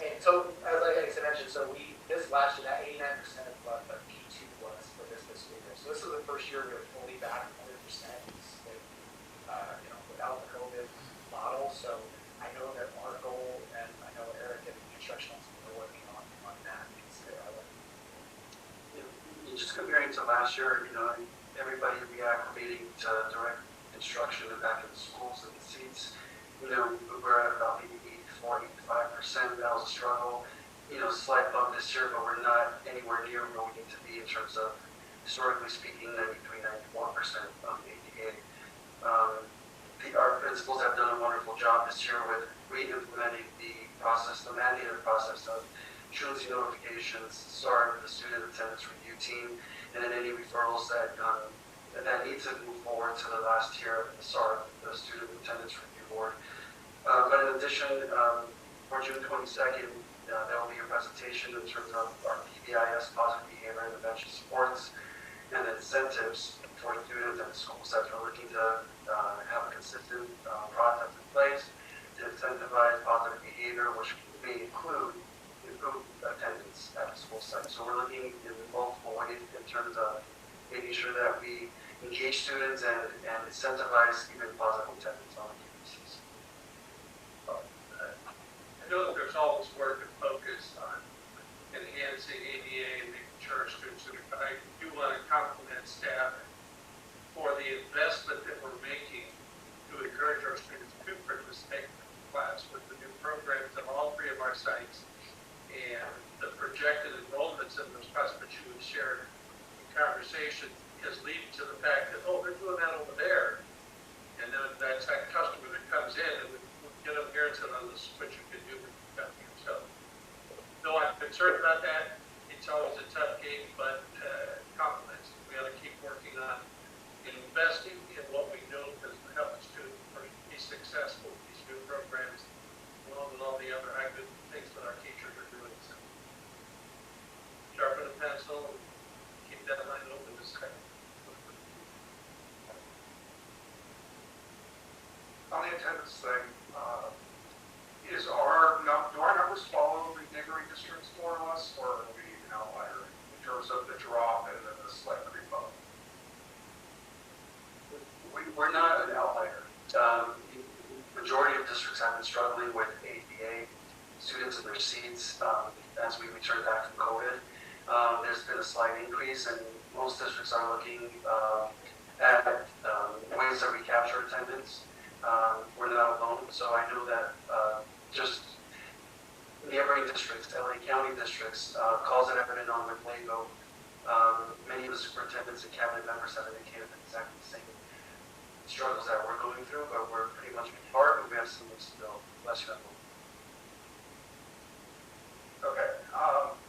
And so, as I mentioned, so this last year, that 89% of what the P2 was for this fiscal year. So this is the first year we were fully back 100%, without the COVID model. So I know that our goal, and I know Eric and instructional are working on that. Just comparing to last year, everybody reacclimating to direct instruction and back in the schools and the seats. We're at about maybe 84, 85%. That was a struggle. Slight bump this year, but we're not anywhere near where we need to be in terms of, historically speaking, 93, 91% of ADA. Our principals have done a wonderful job this year with re-implementing the mandated process of truancy notifications, SAR, the student attendance review team, and then any referrals that need to move forward to the last tier of the SAR, the student attendance review board. But in addition, for June 22nd, there will be a presentation in terms of our PBIS, positive behavior intervention supports, and incentives for students and schools that are looking to have a consistent process in place to incentivize positive behavior, which may include improved attendance at the school site. So we're looking in multiple ways in terms of making sure that we engage students and incentivize even positive attendance on the campuses. I know that there's always work and focus on enhancing ADA and making sure our students are, but I do want to compliment staff for the investment that we're making to encourage our students to participate in class with the new programs at all 3 of our sites and the projected enrollments in those classes that you would share in conversation is leading to the fact that, they're doing that over there. And then that's that customer that comes in and we get them here and say, this is what you can do with that. So, though I'm concerned about that, it's always a tough game, but compliments. We ought to keep working on investing in what we know is going to help the students be successful with these new programs, along with all the other good things that our teachers are doing. So, sharpen the pen potential and keep that line open to Skype. On the attendance thing, do our numbers follow the neighboring districts more or less, or are we an outlier in terms of the drop and then the slight creep up? We're not an outlier. Majority of districts have been struggling with ADA students in their seats as we return back from COVID. There's been a slight increase, and most districts are looking at ways to recapture attendance. We're not alone, so I know that just neighboring districts, LA County districts, calls that have been on with Lego. Many of the superintendents and cabinet members have indicated exactly the same struggles that we're going through, but we're pretty much apart, and we have some ways to go. Bless you. Okay.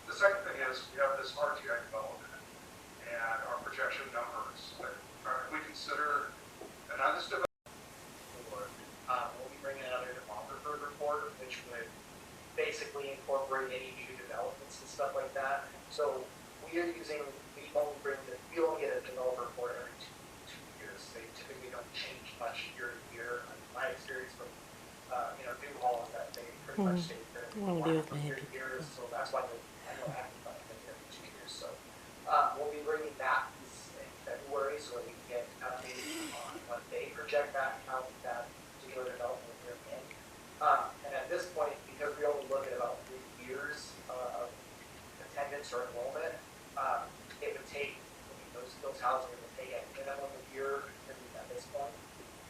The second thing is we have this RTI development and our projection numbers. We consider an Aadusd development. We'll be bringing another demographer report, which would basically incorporate any new developments and stuff like that. So we are using, we only get a developer report every two years. They typically don't change much year to year. My experience from, New Holland, that they pretty much stay there for years. So that's why I know active about it every 2 years. So we'll be bringing that piece in February so that we can get kind of maybe on what they project that, how that particular development will in. And at this point, because we only look at about 3 years of attendance or enrollment, it would take, those housing would take a minimum of a year at this point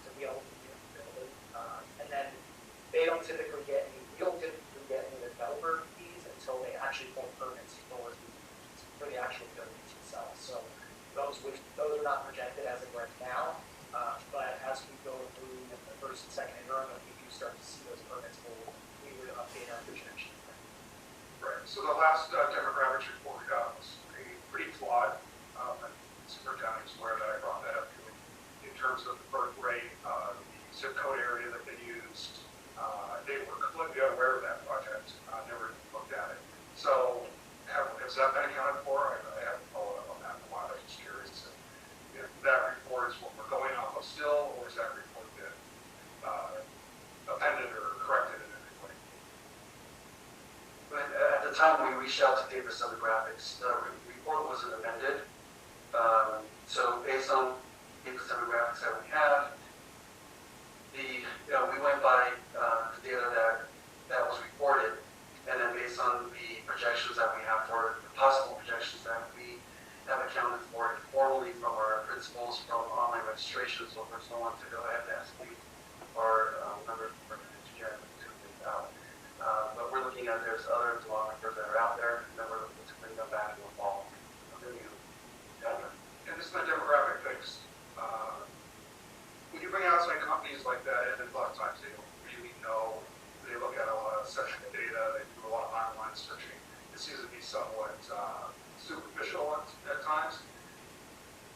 to be able to build it. And then we don't typically get any developer fees until they actually pull permits for the actual buildings themselves. So those are not projected as of right now, but as we go through the first and second interim, and we do start to see those permits, we would update our projection. Right. So the last demographics report we got was pretty flawed. Superintendents aware that I brought that up to them in terms of the birth rate, the zip code area that they used. They were completely unaware of that project. Never looked at it. So has that been accounted for? I haven't followed up on that in a while. I was just curious if that report is what we're going off of still, or is that report been appended or corrected in any way? But at the time we reached out to Davis Demographics, the report wasn't amended. So based on Davis Demographics that we have, we went by the data that was reported, and then based on the projections that we have for the possible projections that we have accounted for formally from our principals from online registrations, so there's no one to go ahead and estimate our number for engineering to think out. But we're looking at there's other developers that are out there, and then we're looking to bring them back in the fall. And this is the demographic things. When you bring outside companies like that, and a lot of times they don't really know, they look at a lot of session data, they do a lot of online searching. It seems to be somewhat superficial at times.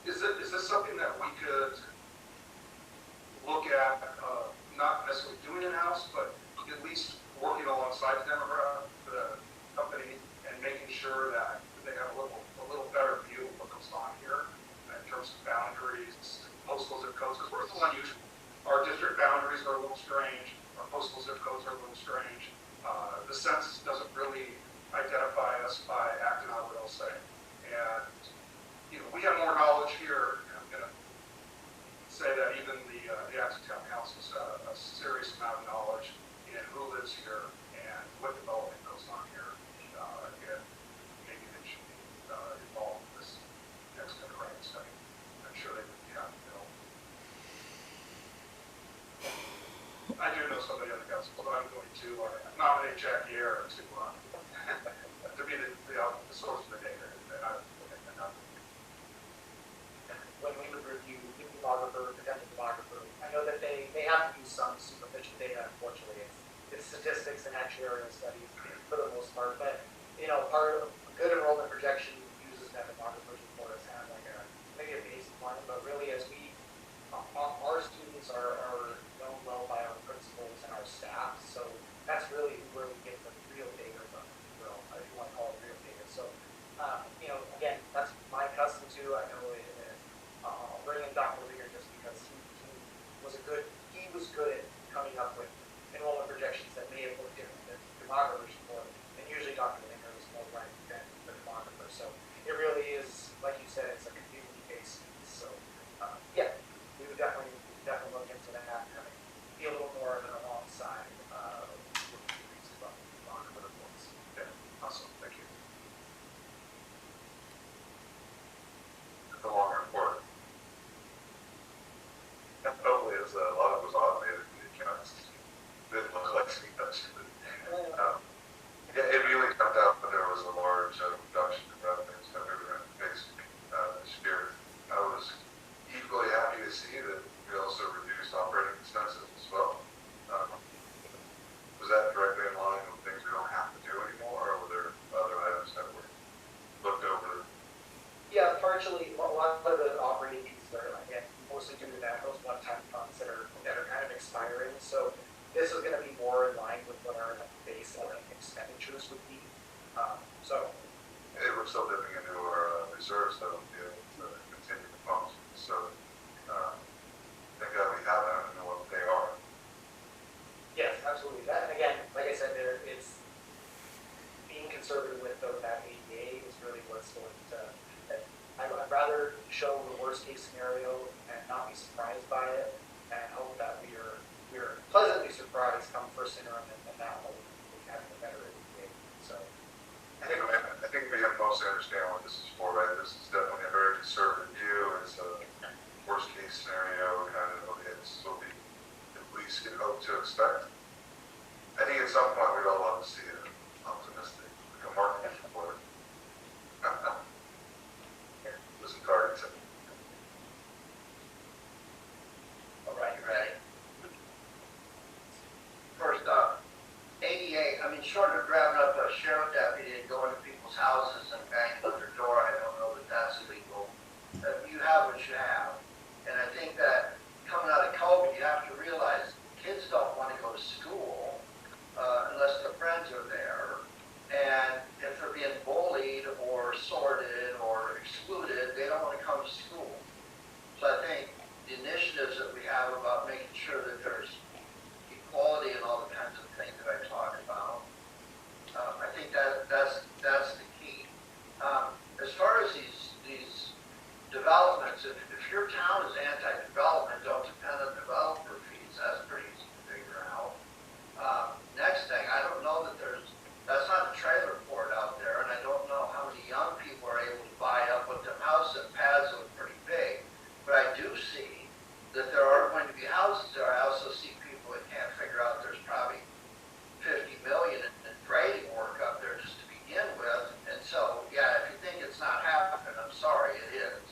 Is this something that we could look at, not necessarily doing in-house, but at least working alongside the company and making sure that they have a little better view of what goes on here in terms of boundaries, postal zip codes, because we're a little unusual. Our district boundaries are a little strange. Our postal zip codes are a little strange. The census doesn't really identify us by acting on what I'll say. And we have more knowledge here. And I'm going to say that even the Aadusd Town Council has a serious amount of knowledge in who lives here and what development goes on here. And maybe they should be involved in this next demographic study. I'm sure they would be happy to help. I do know somebody on the council, but I'm going to nominate Jackie Ayer to be the source of the data. When we would review the demographer, potential demographer, I know that they have to use some superficial data, unfortunately. It's statistics and actuarial studies for the most part, but part of a good enrollment projection uses that demographer's report as kind of like maybe a baseline, but really as our students are known well by our principals and our staff, so that's really where we get the real data from, if you want to call it real data. So, lot of the operating pieces are, again, mostly due to that, those one-time funds that are kind of expiring. So this is gonna be more in line with what our baseline expenditures would be. So, Hey, we're still dipping into our reserves that will be able to continue to function. So, thank God we have that and know what they are. yes, absolutely. That, and again, like I said, it's being conservative with that ADA is really what's going to, I'd rather show the worst case scenario and not be surprised by it, and hope that we're pleasantly surprised come first interim and now we're having a better ADA. So, I think we have mostly understand what this is for, right? This is definitely a very conservative view. It's a worst case scenario, kind of, okay, this is what we at least can hope to expect. I think at some point we'd all love to see an optimistic, like a market for it. There's some targets. All right, you ready? First up, ADA, I mean, short of grabbing up a sheriff deputy and going to people's houses and banging on their door, I don't know that that's illegal. You have what you have. And I think that coming out of COVID, you have to realize kids don't want to go to school unless their friends are there. And if they're being bullied or sorted or excluded, they don't want to come to school. So I think the initiatives that we have about making sure that there's equality and all the kinds of things that I talked about, I think that's the key. As far as these developments, if your town is anti-development, don't depend on developer fees. That's pretty easy to figure out. Next thing, I don't know that that's not a trailer port out there, and I don't know how many young people are able to buy up with them houses. Pads look pretty big, but I do see that there are going to be houses there. I also see people that can't figure out there's probably 50 million in grading work up there just to begin with. And so, yeah, if you think it's not happening, I'm sorry, it is.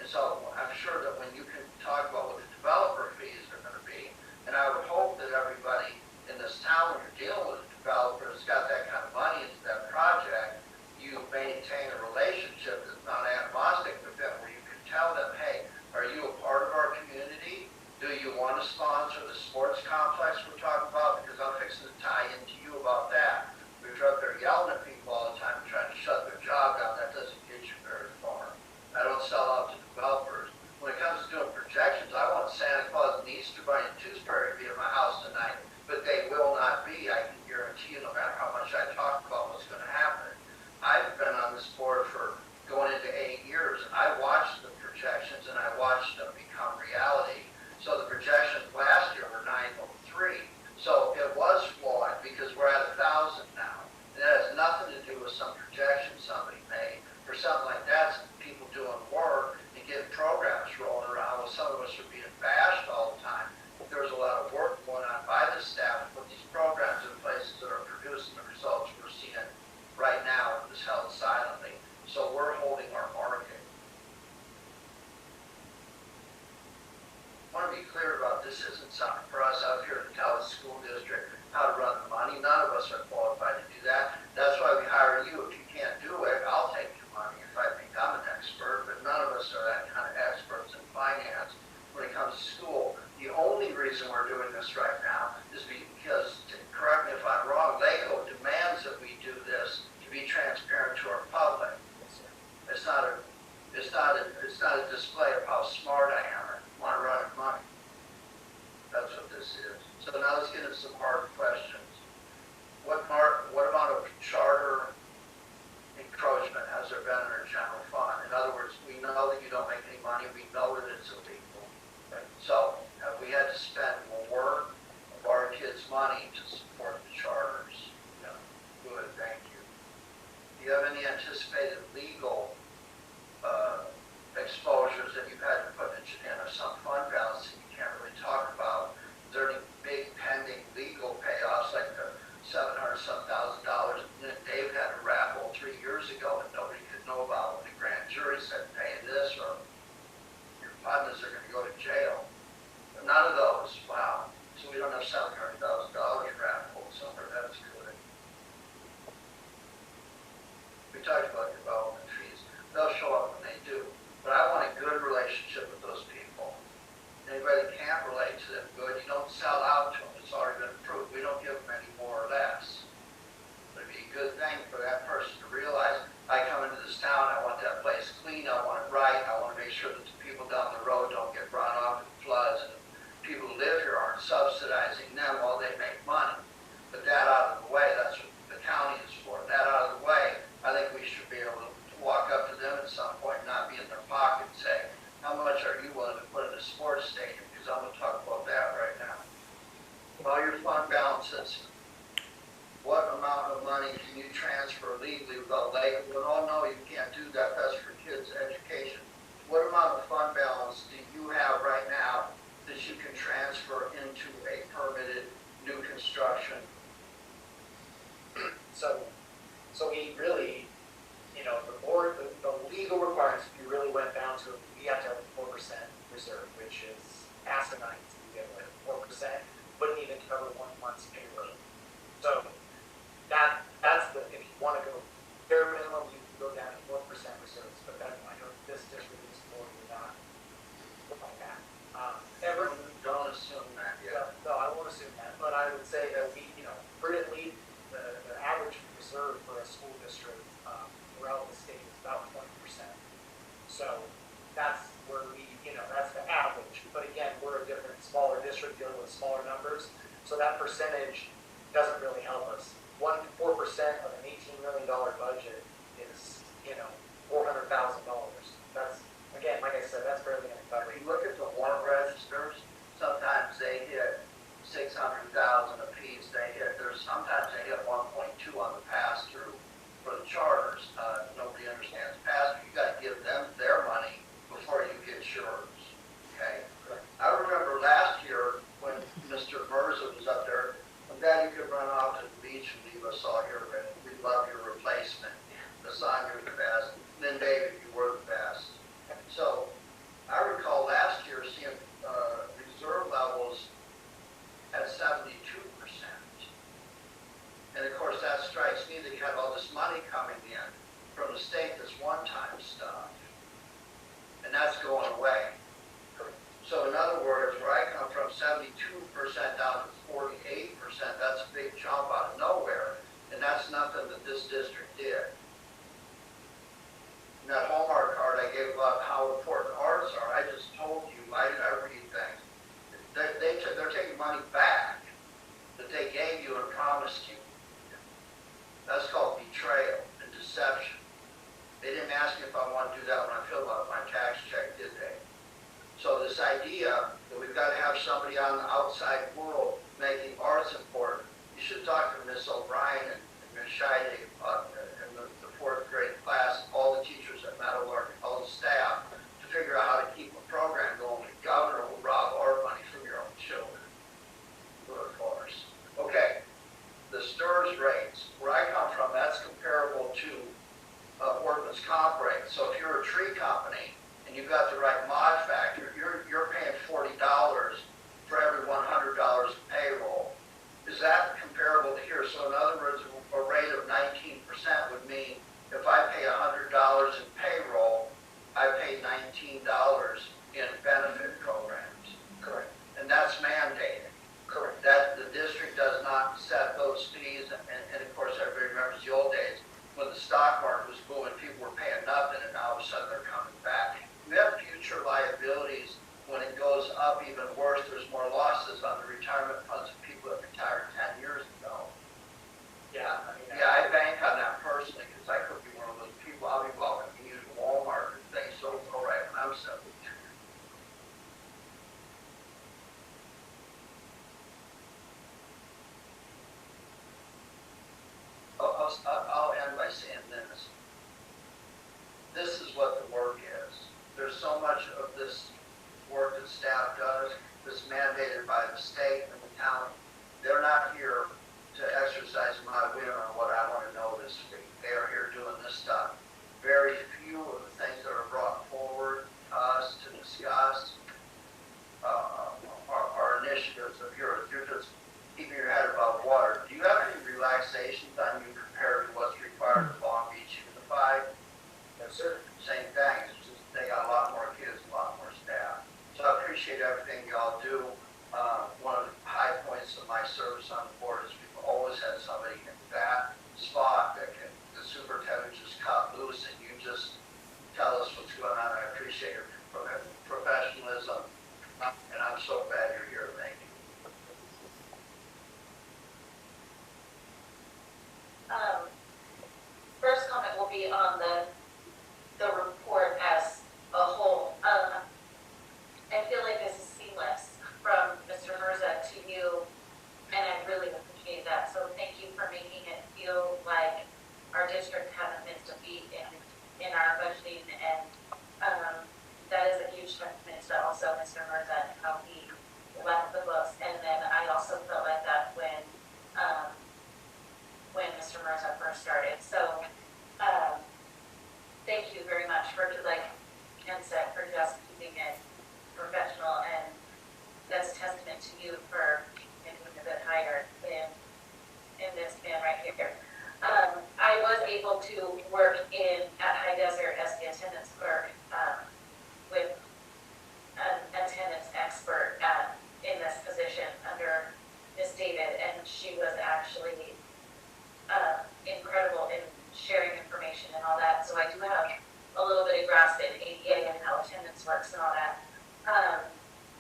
And so I'm sure that when you can talk about what the developer fees are going to be, and I would hope that everybody in this town, when you're dealing with a developer that's got that kind of money into that project, you maintain a relationship that's not animosity with them, where you can tell them, hey, are you a part of our community? Do you want to sponsor the sports complex we're talking about? Because I'm fixing to tie into you about that. We're up there yelling at people all the time, trying to shut their job down. That doesn't get you very far. I don't sell out to developers. When it comes to doing projections, I want Santa Claus and Easter Bunny and Toothbury to be at my house tonight, but they will not be. I can guarantee you, no matter how much I talk about what's going to happen. I've been on this board for going into 8 years. I watched the projections and I watched them become reality. So the projections last year were 903. So it was flawed because we're at 1,000 now. And it has nothing to do with some projection somebody made. For something like that, some people doing work and getting programs rolling around. Well, some of us are being bashed all the time. There's a lot of work going on by the staff to put these programs in places that are producing the results we're seeing right now is held silently. So we're holding our market. I want to be clear about this isn't something for us out here to tell the school district how to run the money. None of us are qualified to do that. That's why we hire you. If you can't do it, I'll take your money if I think I'm an expert, but none of us are that kind of experts in finance when it comes to school. The only reason we're doing this right now is because, correct me if I'm wrong, LACO demands that we do this to be transparent to our public. It's not a display of how smart I am and want to run money. That's what this is. So now let's get into some hard questions. What amount of charter encroachment has there been in our general fund? In other words, we know that you don't make any money. We know that it's illegal. Right? So have we had to spend more of our kids' money to support the charters? No. Good, thank you. Do you have any anticipated legal exposures that you've had to put in some fund balance that you can't really talk about? Is there any big pending legal payoffs like the $700-some thousand that Dave had a raffle 3 years ago and nobody could know about when the grand jury said paying this or your partners are going to go to jail? But none of those. Wow. So we don't have $700,000 raffle somewhere. That's good. We talked about development fees. They'll show up when they do. But I want a amount of money can you transfer legally without legal? Oh, no, you can't do that, that's for kids' education. What amount of fund balance do you have right now that you can transfer into a permitted new construction? So we really, you know, the board, the legal requirements, if you really went down to it, we have to have a 4% reserve, which is asinine to begin with. 4% wouldn't even cover 1 month's payroll. So that's the, if you want to go bare minimum, you can go down to 4% reserves, but that, I know this district is more than that. Like that. Don't assume that yet. No, I won't assume that, but I would say that we, you know, currently the average reserve for a school district throughout the state is about 20%. So that's where we, you know, that's the average. But again, we're a different, smaller district dealing with smaller numbers, so that percentage doesn't really help us. 4% of an $18 million budget is, you know, $400,000. That's, again, like I said, that's barely going to cover. If you look at the warrant registers, sometimes they hit 600,000 a piece. Sometimes they hit 1.2 on the pass-through for the charters. Nobody understands pass-through. You got to give them their money before you get yours. Okay. I remember last year when Mr. Merza was up there. I'm glad you could run off to the beach and leave us all here. We love your replacement. The song, you're the best. And then David, you were the best. So I recall last year seeing reserve levels at 72%. And of course that strikes me that you have all this money coming in from the state, this one-time stuff. And that's going away. So in other words, where I come from, 72% down to 48%, that's a big jump out of nowhere. And that's nothing that this district did. And that Hallmark card I gave about how important arts are, I just told you, I read things. They're taking money back that they gave you and promised you. That's called betrayal and deception. They didn't ask me if I want to do that when I filled out my tax check, did they? So this idea that we've got to have somebody on the outside world making arts important, you should talk to Miss O'Brien and Miss Scheide in the 4th grade class, all the teachers at Meadowlark, all the staff, to figure out how to keep a program going. The governor will rob our money from your own children. Of course. Okay. The STRS rates, where I come from, that's comparable to workman's comp rates. So if you're a tree company and you've got the right mod factor, you're paying $40 for every $100 of payroll. Is that comparable to here? So in other words, a rate of 19% would mean if I pay $100 in payroll, I pay $19 in benefit programs. Correct. And that's mandated. Correct. That the district does not set those fees, and of course everybody remembers the old days when the stock market was booming, people were paying nothing, and now all of a sudden they're coming back. We have future liabilities when it goes up even worse. There's more losses on the retirement funds of people that retired 10 years ago. Yeah, I bank on that personally because I could be one of those people. I'll be welcoming you to Walmart and things so go right when I'm 72. I'll end by saying this. This is what the work is. There's so much of this work that staff does that's mandated by the state and the county. They're not here to exercise my will on what I want to know this week. They are here doing this stuff. Very few of the things that are brought forward to us to discuss are initiatives of yours. You're just keeping your head above water. Do you have any relaxations on you compared to what's required of Long Beach Unified? Yes, sir. Same thing. It's just they got a lot more kids, a lot more staff. So I appreciate everything y'all do. started. So, thank you very much for, like Ken said, for just keeping it professional, and that's testament to you for making a good hire in this man right here. I was able to work at High Desert as the attendance clerk with an attendance expert in this position under Miss David, and she was actually incredible in sharing information and all that. So I do have a little bit of grasp in ADA and how attendance works and all that.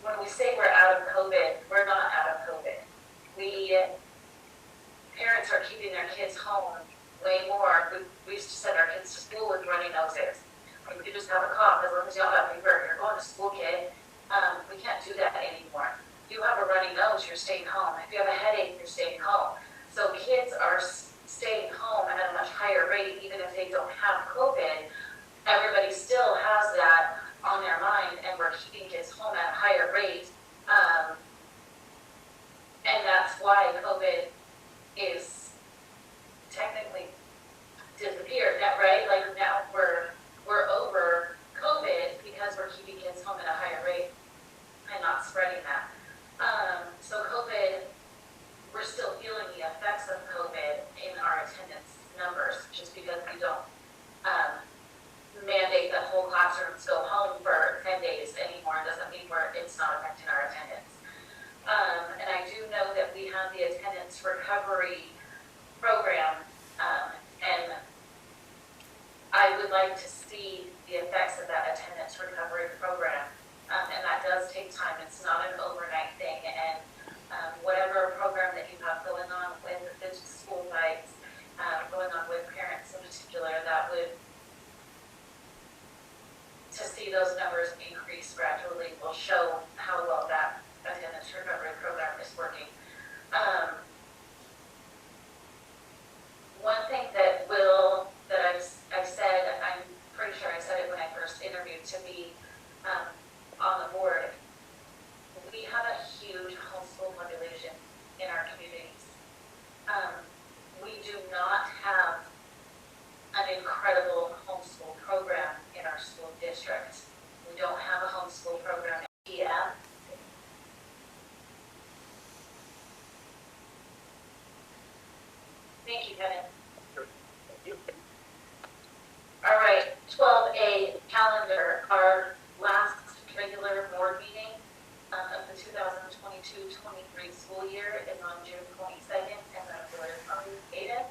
When we say we're out of COVID, we're not out of COVID. Parents are keeping their kids home way more. We used to send our kids to school with runny noses. Like, you just have a cough, as long as you don't have fever, you're going to school, kid. We can't do that anymore. If you have a runny nose, you're staying home. If you have a headache, you're staying home. So kids are staying home at a much higher rate, even if they don't have COVID. Everybody still has that on their mind, and we're keeping kids home at a higher rate. And that's why COVID is technically disappeared, right? Like, now we're over COVID because we're keeping kids home at a higher rate and not spreading that. So COVID, we're still feeling the effects of COVID in our attendance numbers, just because we don't mandate that whole classrooms go home for 10 days anymore doesn't mean it's not affecting our attendance. And I do know that we have the attendance recovery program, and I would like to see the effects of that attendance recovery program. And that does take time. It's not an overnight thing. And whatever program that you have going on with the school sites, going on with parents in particular, that would, to see those numbers increase gradually, will show how well that attendance recovery program is working. One thing that I've said, I'm pretty sure I said it when I first interviewed to be on the board, we have a huge homeschool population in our communities. We do not have an incredible homeschool program in our school district. We don't have a homeschool program in PM. Thank you, Kevin. Thank you. All right, 12A calendar. Our last regular board meeting of the 2022-23 school year is on June 22nd, and the board is created.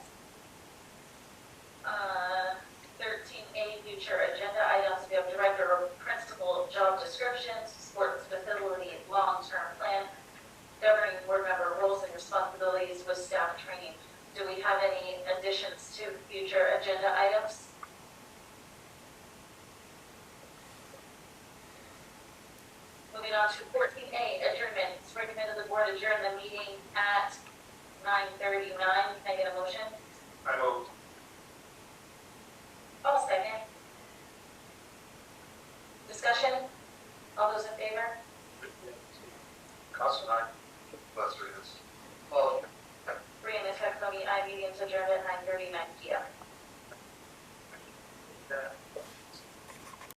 13A future agenda items. We have director or principal job descriptions, sports facility, long-term plan, governing board member roles and responsibilities with staff training. Do we have any additions to future agenda items? Moving on to 14A, adjournment. It's recommended the board adjourn the meeting at 9:39. Can I get a motion? I vote. I'll second. Discussion? All those in favor? Cost